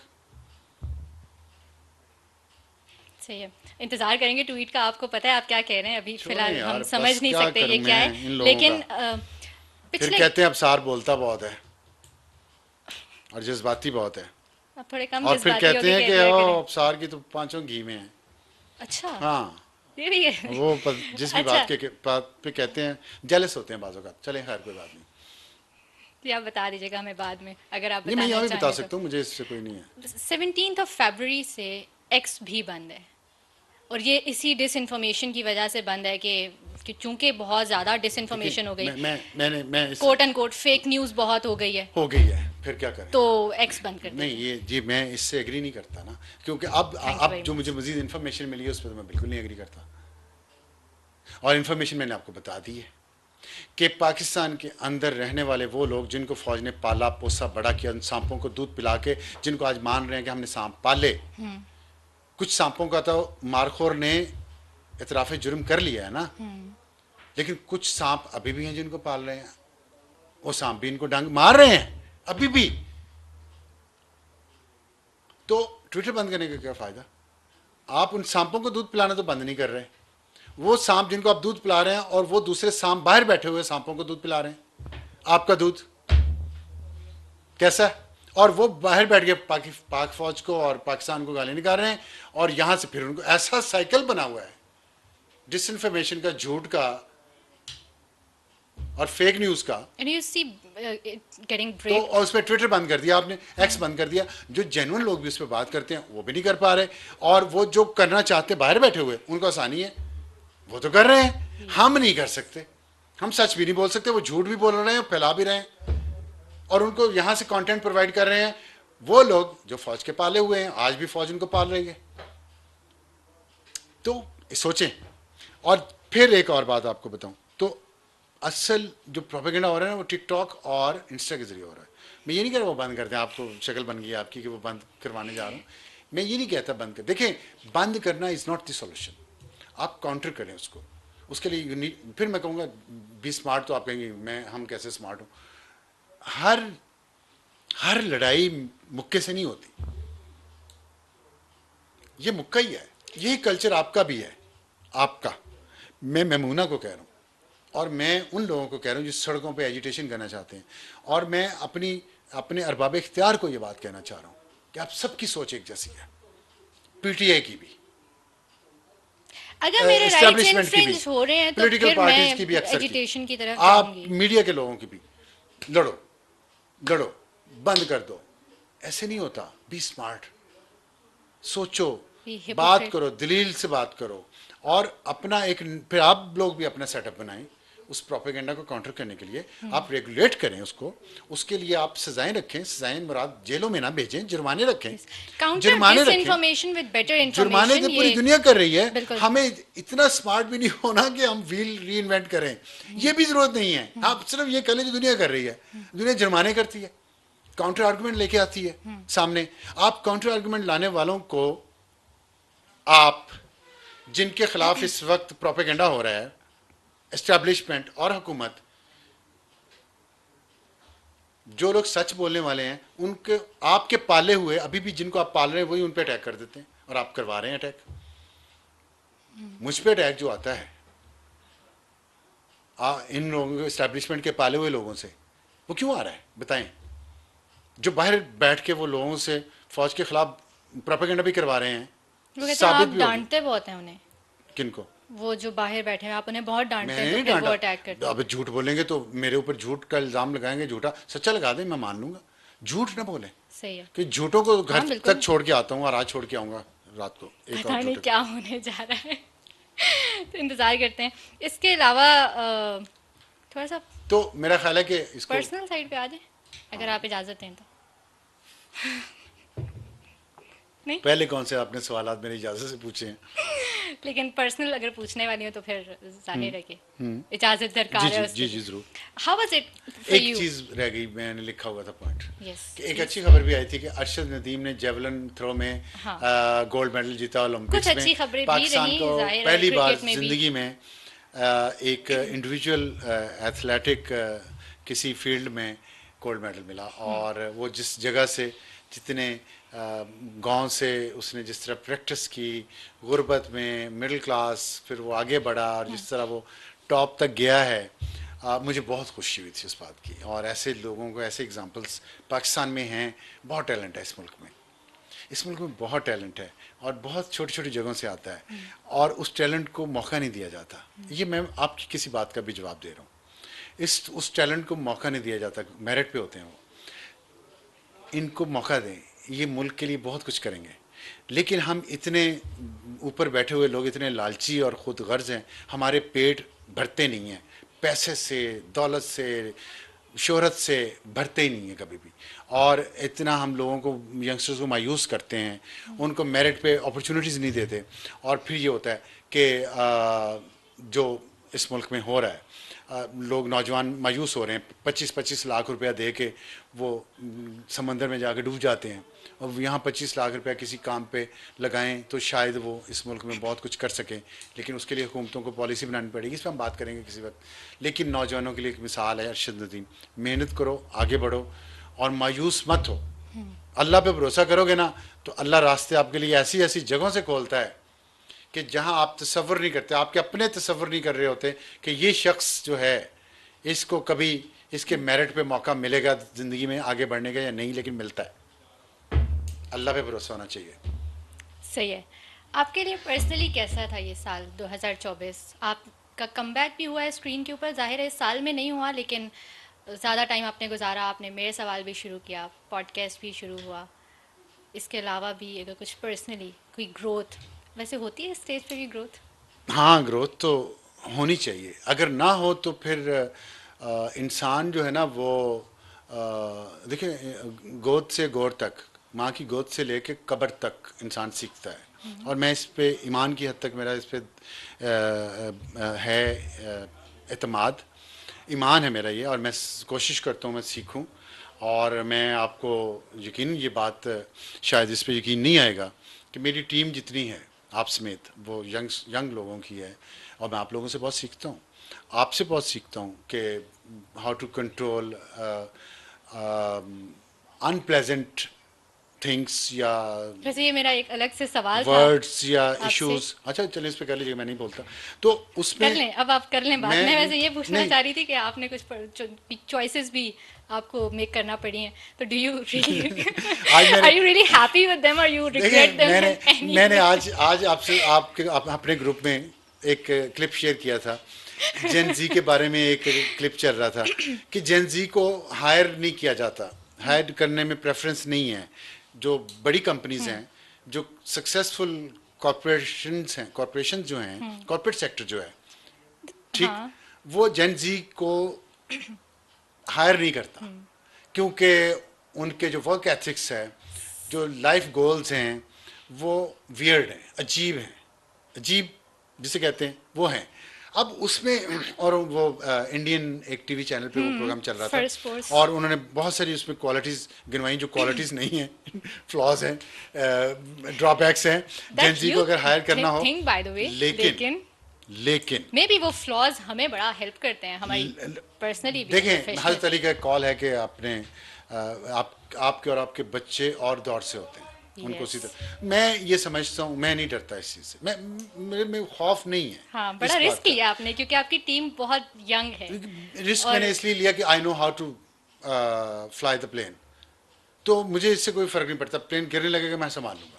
सही है, इंतजार करेंगे ट्वीट का। आपको पता है आप क्या कह रहे हैं, अभी छोड़ें फिलहाल यार, हम बस समझ नहीं क्या सकते करूं ये क्या मैं है, इन लोगों लेकिन का। फिर पिछले कहते हैं अबसार बोलता बहुत है और जज्बाती बहुत है, आप थोड़े कम और फिर जज्बाती कहते होके हैं कह कि दिया ओ करें। अबसार की तो पांचों घी में है। अच्छा, हाँ, ये भी है। वो जिस भी अच्छा, बात पे कहते हैं, जेलस होते हैं बाजों का। चलें, खैर कोई बात नहीं। ये आप बता दीजिएगा हमें बाद में, अगर आप नहीं, मैं यहाँ बताना भी बता चाहें तो। सकता हूँ, मुझे इससे कोई नहीं है। 17 फरवरी से एक्स भी बंद है, और ये इसी डिसइंफॉर्मेशन की वजह से बंद है कि चूंकि बहुत ज़्यादा डिसइंफॉर्मेशन हो गई, मैं इस quote and quote fake news बहुत हो गई है, हो गई है, फिर क्या करें? तो एक्स बंद कर नहीं, दिया। ये जी मैं इससे एग्री नहीं करता ना, क्योंकि थैंक यू अब वेरी जो मच। मुझे मजीद इन्फॉर्मेशन मिली है उस पर तो मैं बिल्कुल नहीं एग्री करता। और इन्फॉर्मेशन मैंने आपको बता दी है कि पाकिस्तान के अंदर रहने वाले वो लोग जिनको फौज ने पाला पोसा बड़ा किया, उन सांपों को दूध पिला के, जिनको आज मान रहे हैं कि हमने सांप पाले, कुछ सांपों का तो मारखोर ने इतराफ़ जुर्म कर लिया है ना, लेकिन कुछ सांप अभी भी हैं जिनको पाल रहे हैं, वो सांप भी इनको डंग मार रहे हैं अभी भी। तो ट्विटर बंद करने का क्या फायदा? आप उन सांपों को दूध पिलाना तो बंद नहीं कर रहे, वो सांप जिनको आप दूध पिला रहे हैं और वो दूसरे सांप बाहर बैठे हुए सांपों को दूध पिला रहे हैं, आपका दूध कैसा है? और वो बाहर बैठ के पाक फौज को और पाकिस्तान को गाली निकाल रहे हैं, और यहां से फिर उनको ऐसा साइकिल बना हुआ है डिसइंफॉर्मेशन का, झूठ का और फेक न्यूज का। एंड यू सी गेटिंग तो ब्रेक। और उस पर ट्विटर बंद कर दिया आपने, एक्स बंद कर दिया। जो जेन्युइन लोग भी उस पर बात करते हैं वो भी नहीं कर पा रहे, और वो जो करना चाहते बाहर बैठे हुए उनको आसानी है, वो तो कर रहे हैं। हम नहीं कर सकते, हम सच भी नहीं बोल सकते, वो झूठ भी बोल रहे हैं, फैला भी रहे हैं, और उनको यहां से कंटेंट प्रोवाइड कर रहे हैं वो लोग जो फौज के पाले हुए हैं, आज भी फौज उनको पाल रही है। तो सोचें। और फिर एक और बात आपको बताऊं, तो असल जो प्रोपेगेंडा हो रहा है ना, वो टिकटॉक और इंस्टा के जरिए हो रहा है। मैं ये नहीं कह रहा वो बंद कर दें, आपको शक्ल बन गई आपकी कि वो बंद करवाने जा रहा हूँ, मैं ये नहीं कहता बंद कर। देखें, बंद करना इज़ नॉट द सॉल्यूशन, आप काउंटर करें उसको। उसके लिए यूनिक, फिर मैं कहूँगा बी स्मार्ट, तो आप कहेंगे हम कैसे स्मार्ट हूँ। हर लड़ाई मुक्के से नहीं होती, ये मुक्का ही है। यही कल्चर आपका भी है, आपका। मैं मेमूना को कह रहा हूँ, और मैं उन लोगों को कह रहा हूँ जो सड़कों पे एजिटेशन करना चाहते हैं, और मैं अपने अरबाब इख्तियार को ये बात कहना चाह रहा हूँ कि आप सबकी सोच एक जैसी है, पीटीआई की भी, अगर मेरे राइट्स एस्टेब्लिशमेंट की भी, इन्फ्रिंज हो रहे हैं तो पॉलिटिकल फिर पार्टीज की भी, मैं अक्सर एजिटेशन की तरफ आप जाऊंगी। मीडिया के लोगों की भी। लड़ो, बंद कर दो। ऐसे नहीं होता। बी स्मार्ट, सोचो, Be hypocrite। बात करो, दलील से बात करो, और अपना एक, फिर आप लोग भी अपना सेटअप बनाएं उस प्रोपेगेंडा को काउंटर करने के लिए। आप रेगुलेट करें उसको, उसके लिए आप सजाएं रखें। सजाएं मुराद जेलों में ना भेजें, जुर्माने रखें, काउंटर जुर्माने रखें। डिसइंफॉर्मेशन विद बेटर जुर्माने इंफॉर्मेशन, तो पूरी दुनिया कर रही है, बिल्कुल। हमें इतना स्मार्ट भी नहीं होना कि हम व्हील री इन्वेंट करें, ये भी जरूरत नहीं है। आप सिर्फ ये कर लें जो दुनिया कर रही है। दुनिया जुर्माने करती है, काउंटर आर्गुमेंट लेके आती है सामने। आप काउंटर आर्गुमेंट लाने वालों को, आप जिनके खिलाफ इस वक्त प्रोपेगेंडा हो रहा है, एस्टैब्लिशमेंट और हुकूमत, जो लोग सच बोलने वाले हैं, उनके आपके पाले हुए अभी भी जिनको आप पाल रहे हैं वही उन पे अटैक कर देते हैं, और आप करवा रहे हैं अटैक। मुझ पे अटैक जो आता है इन लोगों के, एस्टैब्लिशमेंट के पाले हुए लोगों से, वो क्यों आ रहा है बताएं? जो बाहर बैठ के वो लोगों से फौज के खिलाफ प्रोपेगेंडा भी करवा रहे हैं, वो कहते हैं साबित आप भी होगी। डांटते बहुत हैं उन्हें, किनको? वो जो बाहर बैठे हैं आप उन्हें बहुत डांटते मैंने हैं, नहीं तो फिर वो डांटा। अटैक करते हैं। अब झूठ बोलेंगे तो मेरे ऊपर झूठ का इल्जाम लगाएंगे, झूठा सच्चा लगा दें, मैं मान लूंगा। झूठ ना बोले सही है। कि झूठों को घर हाँ, बिल्कुल। तक छोड़ के आता हूँ और आज छोड़ के आऊंगा, रात को एक पता और नहीं रोटी। क्या होने जा रहा है। तो इंतज़ार करते हैं। इसके अलावा थोड़ा सा तो मेरा ख्याल है कि इसको, पर्सनल साइड पे आ जाए, अगर आप इजाज़त दें तो। नहीं, पहले कौन से आपने सवालात मेरी इजाज़त से पूछे हैं? लेकिन पर्सनल अगर पूछने वाली हो तो फिर जाहिर है कि हम्म। इजाज़त जी दरकार है जी उसके जी लिए। जी ज़रूर। हाउ वाज इट फॉर एक यू? चीज़ रह गई, मैंने लिखा हुआ था पॉइंट, यस कि एक प्लीज। अच्छी खबर भी आई थी कि अरशद नदीम ने जेवलिन थ्रो में हाँ, गोल्ड मेडल जीता कुछ ओलंपिक्स में। अच्छी खबरें भी पाकिस्तान को रही, जाहिर है पहली बार क्रिकेट में भी। ज़िंदगी में एक इंडिविजुअल एथलेटिक किसी फील्ड में गोल्ड मेडल मिला, और वो जिस जगह से, जितने गांव से उसने जिस तरह प्रैक्टिस की, गुर्बत में, मिडिल क्लास, फिर वो आगे बढ़ा और जिस तरह वो टॉप तक गया है, मुझे बहुत खुशी हुई थी उस बात की। और ऐसे लोगों को, ऐसे एग्जांपल्स पाकिस्तान में हैं। बहुत टैलेंट है इस मुल्क में, इस मुल्क में बहुत टैलेंट है, और बहुत छोटी छोटी जगहों से आता है, और उस टैलेंट को मौका नहीं दिया जाता। ये मैं आपकी किसी बात का भी जवाब दे रहा हूँ। उस टैलेंट को मौका नहीं दिया जाता, मेरिट पे होते हैं वो। इनको मौका दें, ये मुल्क के लिए बहुत कुछ करेंगे। लेकिन हम इतने ऊपर बैठे हुए लोग इतने लालची और ख़ुद गर्ज हैं, हमारे पेट भरते नहीं हैं, पैसे से, दौलत से, शोहरत से भरते ही नहीं है कभी भी। और इतना हम लोगों को, यंगस्टर्स को मायूस करते हैं, उनको मेरिट पे अपॉर्चुनिटीज़ नहीं देते। और फिर ये होता है कि जो इस मुल्क में हो रहा है, लोग नौजवान मायूस हो रहे हैं, 25-25 लाख रुपया दे के वो समंदर में जाके डूब जाते हैं। और यहाँ 25 लाख रुपया किसी काम पे लगाएं तो शायद वो इस मुल्क में बहुत कुछ कर सकें, लेकिन उसके लिए हुकूमतों को पॉलिसी बनानी पड़ेगी, इस पर हम बात करेंगे किसी वक्त। लेकिन नौजवानों के लिए एक मिसाल है अरशद नदीम। मेहनत करो, आगे बढ़ो, और मायूस मत हो। अल्लाह पे भरोसा करोगे ना, तो अल्लाह रास्ते आपके लिए ऐसी ऐसी जगहों से खोलता है कि जहां आप तसव्वुर नहीं करते, आपके अपने तसव्वुर नहीं कर रहे होते कि ये शख्स जो है, इसको कभी इसके मेरिट पे मौका मिलेगा ज़िंदगी में आगे बढ़ने का या नहीं, लेकिन मिलता है। अल्लाह पे भरोसा होना चाहिए। सही है। आपके लिए पर्सनली कैसा था ये साल 2024? आपका कमबैक भी हुआ है स्क्रीन के ऊपर, जाहिर है इस साल में नहीं हुआ, लेकिन ज़्यादा टाइम आपने गुजारा, आपने मेरे सवाल भी शुरू किया, पॉडकास्ट भी शुरू हुआ। इसके अलावा भी अगर कुछ पर्सनली कोई ग्रोथ, वैसे होती है स्टेज पे भी ग्रोथ? हाँ, ग्रोथ तो होनी चाहिए। अगर ना हो तो फिर इंसान जो है ना वो, देखिए, गोद से गोर तक, माँ की गोद से लेके कब्र तक इंसान सीखता है। और मैं इस पे ईमान की हद तक मेरा इस पे है एतमाद, ईमान है मेरा ये, और मैं कोशिश करता हूँ मैं सीखूं। और मैं आपको यकीन, ये बात शायद इस पे यकीन नहीं आएगा कि मेरी टीम जितनी है आप समेत, वो यंग लोगों की है, और मैं आप लोगों से बहुत सीखता हूँ, आपसे बहुत सीखता हूँ कि how to control unpleasant things या वैसे ये मेरा एक अलग से सवाल था वर्ड्स या आपसे। इश्यूज। अच्छा चलिए, इस पे कर लीजिए, मैं नहीं बोलता तो कर उसमें। लें, अब आप कर लें बात। मैं मैं वैसे ये पूछना नहीं चाह रही थी कि आपने कुछ चॉइसेस भी आपको मेक करना पड़ी हैं, तो डू यू रियली आज आर मैंने, you really happy with them और यू देखिए, रिग्रेट देम मैंने इन एनी मैंने वे? आज आज आपसे आपके अपने ग्रुप में एक क्लिप शेयर किया था। जेन जी के बारे में एक क्लिप चल रहा था कि जेन जी को हायर नहीं किया जाता, हायर करने में प्रेफरेंस नहीं है। जो बड़ी कंपनीज हैं, जो सक्सेसफुल कॉरपोरेशन जो हैं, कॉरपोरेट सेक्टर जो है, ठीक, हाँ, वो जेन जी को हायर नहीं करता, क्योंकि उनके जो वर्क एथिक्स है, जो लाइफ गोल्स हैं, वो वियर्ड हैं, अजीब हैं, अजीब जिसे कहते हैं वो हैं। अब उसमें, और वो इंडियन एक टीवी चैनल पे वो प्रोग्राम चल रहा था, फर्स्ट फोर्स। और उन्होंने बहुत सारी उसमें क्वालिटीज़ गिनवाई जो क्वालिटीज़ नहीं हैं, फ्लॉज हैं, ड्रॉबैक्स हैं जेन दैट जी को यू अगर हायर करना हो। थिंक बाय द वे, लेकिन लेकिन लेकिन मे बी वो फ्लॉज हमें बड़ा हेल्प करते हैं हमारी पर्सनली भी, देखें, हर प्रोफेशनली। तरीके का कॉल है कि आपने आपके और आपके बच्चे और दौर से होते हैं, उनको उसी यस, तरह मैं ये समझता हूँ। मैं नहीं डरता इस चीज़ से, मैं, मेरे में खौफ नहीं है हाँ, इस बड़ा बात रिस्क लिया आपने क्योंकि आपकी टीम बहुत यंग है। का। रिस्क और मैंने इसलिए लिया कि I know how to fly the plane, तो मुझे इससे कोई फ़र्क नहीं पड़ता, प्लेन गिरने लगेगा मैं संभाल लूँगा।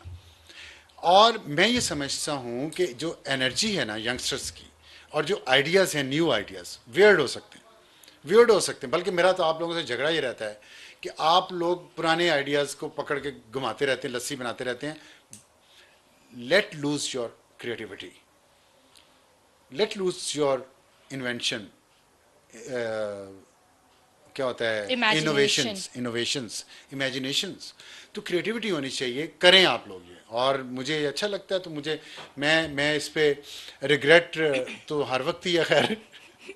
और मैं ये समझता हूँ कि जो एनर्जी है ना यंगस्टर्स की, और जो आइडियाज़ हैं, न्यू आइडियाज़ वियर्ड हो सकते हैं, वियर्ड हो सकते हैं। बल्कि मेरा तो आप लोगों से झगड़ा ये रहता है कि आप लोग पुराने आइडियाज़ को पकड़ के घुमाते रहते हैं, लस्सी बनाते रहते हैं। Let lose your creativity, let lose your invention, क्या होता है, Imagination. Innovations, imaginations. तो क्रिएटिविटी होनी चाहिए, करें आप लोग ये। और मुझे अच्छा लगता है, तो मुझे मैं इस पे रिग्रेट तो हर वक्त ही है खैर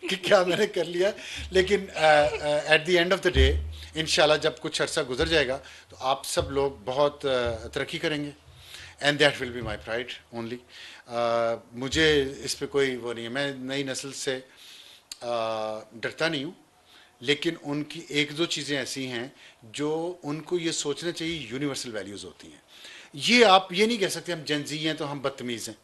कि क्या मैंने कर लिया, लेकिन at the end of the day इंशाल्लाह जब कुछ अरसा गुजर जाएगा तो आप सब लोग बहुत तरक्की करेंगे, and that will be my pride only. मुझे इस पे कोई वो नहीं है, मैं नई नस्ल से डरता नहीं हूँ, लेकिन उनकी एक दो चीज़ें ऐसी हैं जो उनको ये सोचना चाहिए यूनिवर्सल वैल्यूज़ होती हैं। ये आप ये नहीं कह सकते हम जेनजी हैं तो हम बदतमीज़ हैं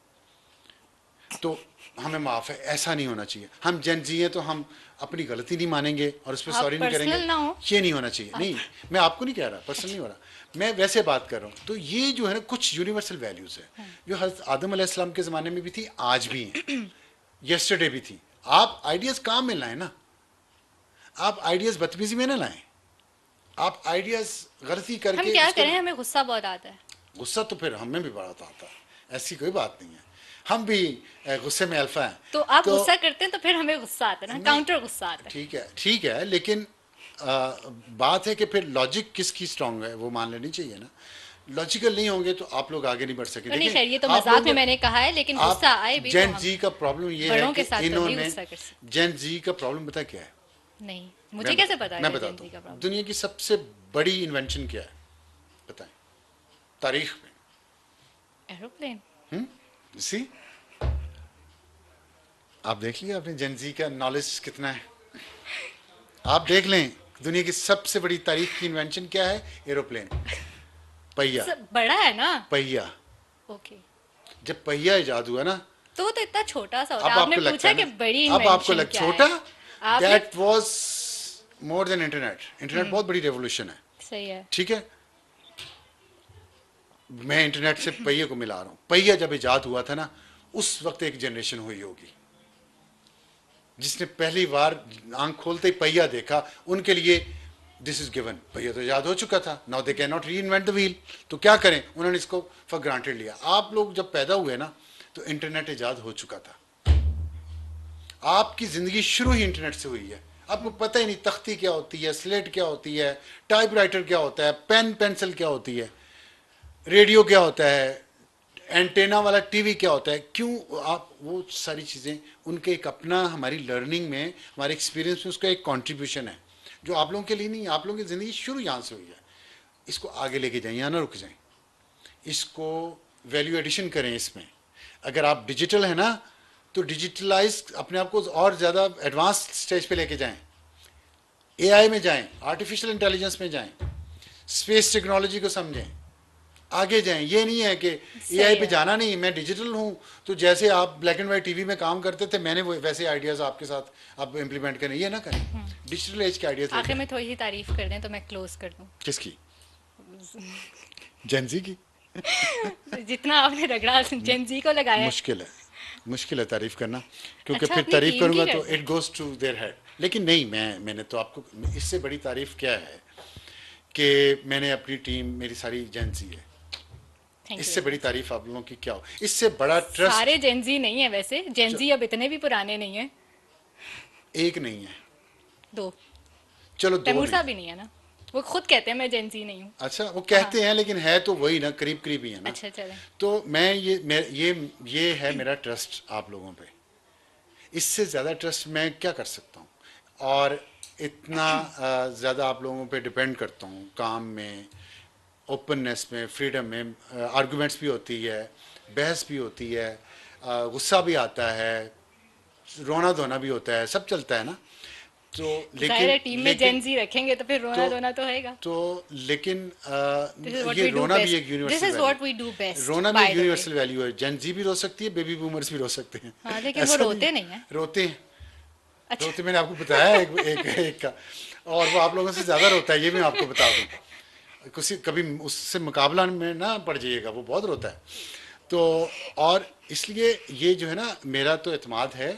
तो हमें माफ़ है, ऐसा नहीं होना चाहिए। हम जेनजी हैं तो हम अपनी गलती नहीं मानेंगे और उस पर आप सॉरी नहीं करेंगे, पर्सनल ना हो। ये नहीं होना चाहिए। नहीं, मैं आपको नहीं कह रहा, पर्सनल नहीं हो रहा, मैं वैसे बात कर रहा हूँ। तो ये जो है ना कुछ यूनिवर्सल वैल्यूज़ है जो हज़रत आदम अलैहिस्सलाम के ज़माने में भी थी, आज भी हैं, यस्टरडे भी थी। आप आइडियाज़ काम में लाएं ना, आप आइडियाज़ बदतमीजी में ना लाएं, आप आइडियाज़ गलती करके हम क्या उसको- करें, हमें गुस्सा बहुत आता है। गुस्सा तो फिर हमें भी बड़ा आता है, ऐसी कोई बात नहीं है, हम भी गुस्से में अल्फा हैं। तो आप गुस्सा करते हैं तो फिर हमें गुस्सा आता है ना, नहीं, काउंटर गुस्सा आता है। ठीक है, लेकिन बात है कि फिर लॉजिक किसकी स्ट्रांग है वो मान लेनी चाहिए ना। लॉजिकल नहीं होंगे तो आप लोग आगे नहीं बढ़ सकेंगे। नहीं खैर, ये तो आप मजाक लोग- में मैंने कहा है, लेकिन आप गुस्सा आए भी तो जेन हम जी का प्रॉब्लम ये है बड़ों के कि साथ तो नहीं इन्होंने गुस्सा कर सकते। जेन जी का प्रॉब्लम पता क्या है? नहीं, मुझे कैसे पता है मैं Gen बताता Z का हूँ, प्रॉब्लम? दुनिया की सबसे बड़ी इन्वेंशन क्या है बताएं तारीख में? एरोप्लेन। सी, आप देख लिया आपने जेन जी का नॉलेज कितना है, आप देख लें दुनिया की सबसे बड़ी तारीख की इन्वेंशन क्या है? एरोप्लेन, पहिया। बड़ा है ना। पहिया, ओके, जब पहिया इजाद हुआ ना, तो वो तो इतना छोटा सा होता अब है। आपने आपको लगता पूछा है कि ना, बड़ी अब आपको इन्वेंशन लग क्या छोटा, है। आपने that was more than internet. Internet बहुत बड़ी रेवोल्यूशन है, सही है। ठीक है। मैं इंटरनेट से पहिए को मिला रहा हूँ। पहिया जब इजाद हुआ था ना, उस वक्त एक जनरेशन हुई होगी जिसने पहली बार आंख खोलते ही पहिया देखा, उनके लिए दिस इज गिवन। पहिया तो याद हो चुका था, नाउ दे कैन नॉट री इन्वेंट द व्हील, तो क्या करें, उन्होंने इसको फॉर ग्रांटेड लिया। आप लोग जब पैदा हुए ना तो इंटरनेट इजाद हो चुका था, आपकी जिंदगी शुरू ही इंटरनेट से हुई है। आपको पता ही नहीं तख्ती क्या होती है, स्लेट क्या होती है, टाइपराइटर क्या होता है, पेन पेंसिल क्या होती है, रेडियो क्या होता है, एंटेना वाला टीवी क्या होता है। क्यों? आप वो सारी चीज़ें उनके एक अपना, हमारी लर्निंग में, हमारे एक्सपीरियंस में उसका एक कंट्रीब्यूशन है जो आप लोगों के लिए नहीं। आप लोगों की ज़िंदगी शुरू यहाँ से हुई है, इसको आगे लेके जाएं, यहाँ ना रुक जाएं, इसको वैल्यू एडिशन करें इसमें। अगर आप डिजिटल है ना तो डिजिटलाइज अपने आप को और ज़्यादा एडवांस स्टेज पे लेके जाएं, एआई में जाएं, आर्टिफिशियल इंटेलिजेंस में जाएं, स्पेस टेक्नोलॉजी को समझें, आगे जाएं। ये नहीं है कि एआई पे जाना नहीं, मैं डिजिटल हूँ तो जैसे आप ब्लैक एंड वाइट टीवी में काम करते थे मैंने वो वैसे आइडियाज़ आपके साथ आप इम्प्लीमेंट करें, ये ना करें। डिजिटल एज के आइडियाज़ आखिर में थोड़ी सी तारीफ कर दें तो मैं क्लोज कर दूं। किसकी? जेन जी की? जितना आपने रगड़ा जेन जी को लगाया है। मुश्किल है तारीफ करना, क्योंकि अच्छा, फिर अपनी तारीफ टीम करूंगा की तो करते it goes to their head. लेकिन नहीं, मैंने तो आपको, इससे बड़ी तारीफ क्या है कि मैंने अपनी टीम, मेरी सारी एजेंसी है, Thank you इससे very बड़ी much. तारीफ आप लोगों की क्या हो? इससे बड़ा ट्रस्ट सारे जेनजी नहीं है वैसे, जेनजी अब इतने भी पुराने नहीं है। एक नहीं है, दो, चलो दो तैमूर नहीं। साहब भी नहीं है ना, वो खुद कहते हैं मैं जेनजी नहीं हूँ। अच्छा, वो कहते हैं लेकिन है तो वही ना, करीब करीब ही है ना। अच्छा चले। तो ये है मेरा ट्रस्ट आप लोगों पे। इससे ज़्यादा ट्रस्ट मैं क्या कर सकता हूँ? और इतना ज़्यादा आप लोगों पे डिपेंड करता हूँ काम में, ओपननेस में, फ्रीडम में। आर्गुमेंट्स भी होती है, बहस भी होती है, गुस्सा भी आता है, रोना धोना भी होता है, सब चलता है ना। तो जाहिर है लेकिन टीम में लेकिन जेनजी रखेंगे तो फिर रोना धोना तो होएगा। तो लेकिन This is what ये we do रोना भी best. एक universal This is what we do best, रोना भी by एक the way. यूनिवर्सल वैल्यू है। जेन जी भी रो सकती है, बेबी बूमर्स भी रो सकते हैं। हाँ, लेकिन वो ऐसा रोते नहीं है। रोते हैं, अच्छा, रोते मैंने आपको बताया एक का, और वो आप लोगों से ज़्यादा रोता है, ये मैं आपको बता दूँ। कभी उससे मुकाबला में ना पड़ जाइएगा, वो बहुत रोता है। तो और इसलिए ये जो है ना, मेरा तो एतमाद है,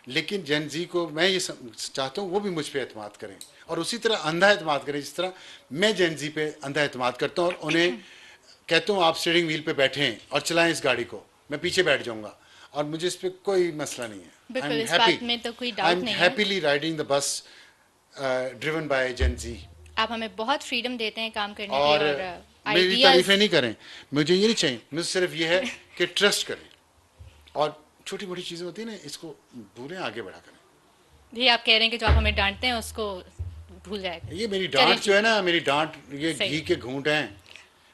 लेकिन जेन जी को मैं ये चाहता हूँ वो भी मुझ पे एतमाद करें, और उसी तरह अंधा एतमाद करें जिस तरह मैं जेन जी पे अंधा एतमाद करता हूँ, और उन्हें कहता हूँ आप स्टीयरिंग व्हील पे बैठें और चलाएं इस गाड़ी को, मैं पीछे बैठ जाऊंगा और मुझे इस पे कोई मसला नहीं है। बिल्कुल, इस बात में तो कोई आई डाउट एम नहीं है। Happily riding the bus driven by Gen Z. आप हमें बहुत फ्रीडम देते हैं काम करने की और और मेरी आइडियाज। तारीफें नहीं करें, मुझे ये नहीं चाहिए, मुझे सिर्फ ये है कि ट्रस्ट करें और छोटी मोटी चीज़ें होती है ना, इसको भूलें, आगे बढ़ा करें। ये आप कह रहे हैं कि जो आप हमें डांटते हैं उसको भूल जाएगा। ये मेरी चलिए डांट जो है ना, मेरी डांट ये सही। घी के घूंट हैं।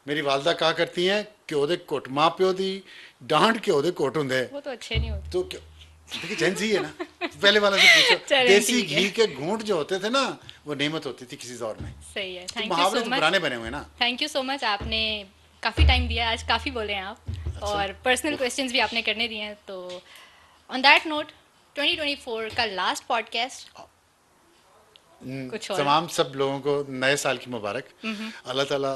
मेरी वालदा कहा करती हैं कि ओदे कोट माँ प्यो दी डांट के ओदे कोट होंदे। वो तो अच्छे नहीं होते। तो क्यों, देखिए जेन जी है ना, पहले वाला से पूछो। चलें, देसी ठीक है। घी के घूंट जो होते थे ना, वो नेमत होती थी किसी दौर में। सही है। तो थैंक यू मुहावरे सो तो मच। पुराने बने हुए हैं ना। थैंक यू सो मच, आपने काफ़ी टाइम दिया, आज काफ़ी बोले हैं आप। अच्छा। और पर्सनल क्वेश्चंस भी आपने करने दिए हैं। तो ऑन दैट नोट 2024 का लास्ट पॉडकास्ट कुछ और। तमाम सब लोगों को नए साल की मुबारक। अल्लाह ताला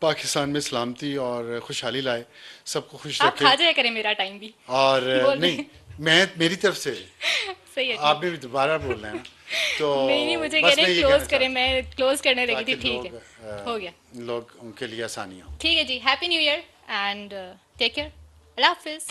पाकिस्तान में सलामती और खुशहाली लाए, सबको खुश आप रखे। खा जाया करें मेरा टाइम भी। और बोल नहीं, मैं मेरी तरफ से, सही है, ठीक। आपने भी दोबारा बोलना है ना, तो नहीं नहीं, मुझे कह बस रहे मैं हैं ये क्लोज कहना करें, मैं क्लोज करने चाहता लगी थी। ताकि ठीक लोग है, हो गया। लोग उनके लिए आसानी हो। ठीक है जी, happy new year and take care. अल्लाह हाफिज़।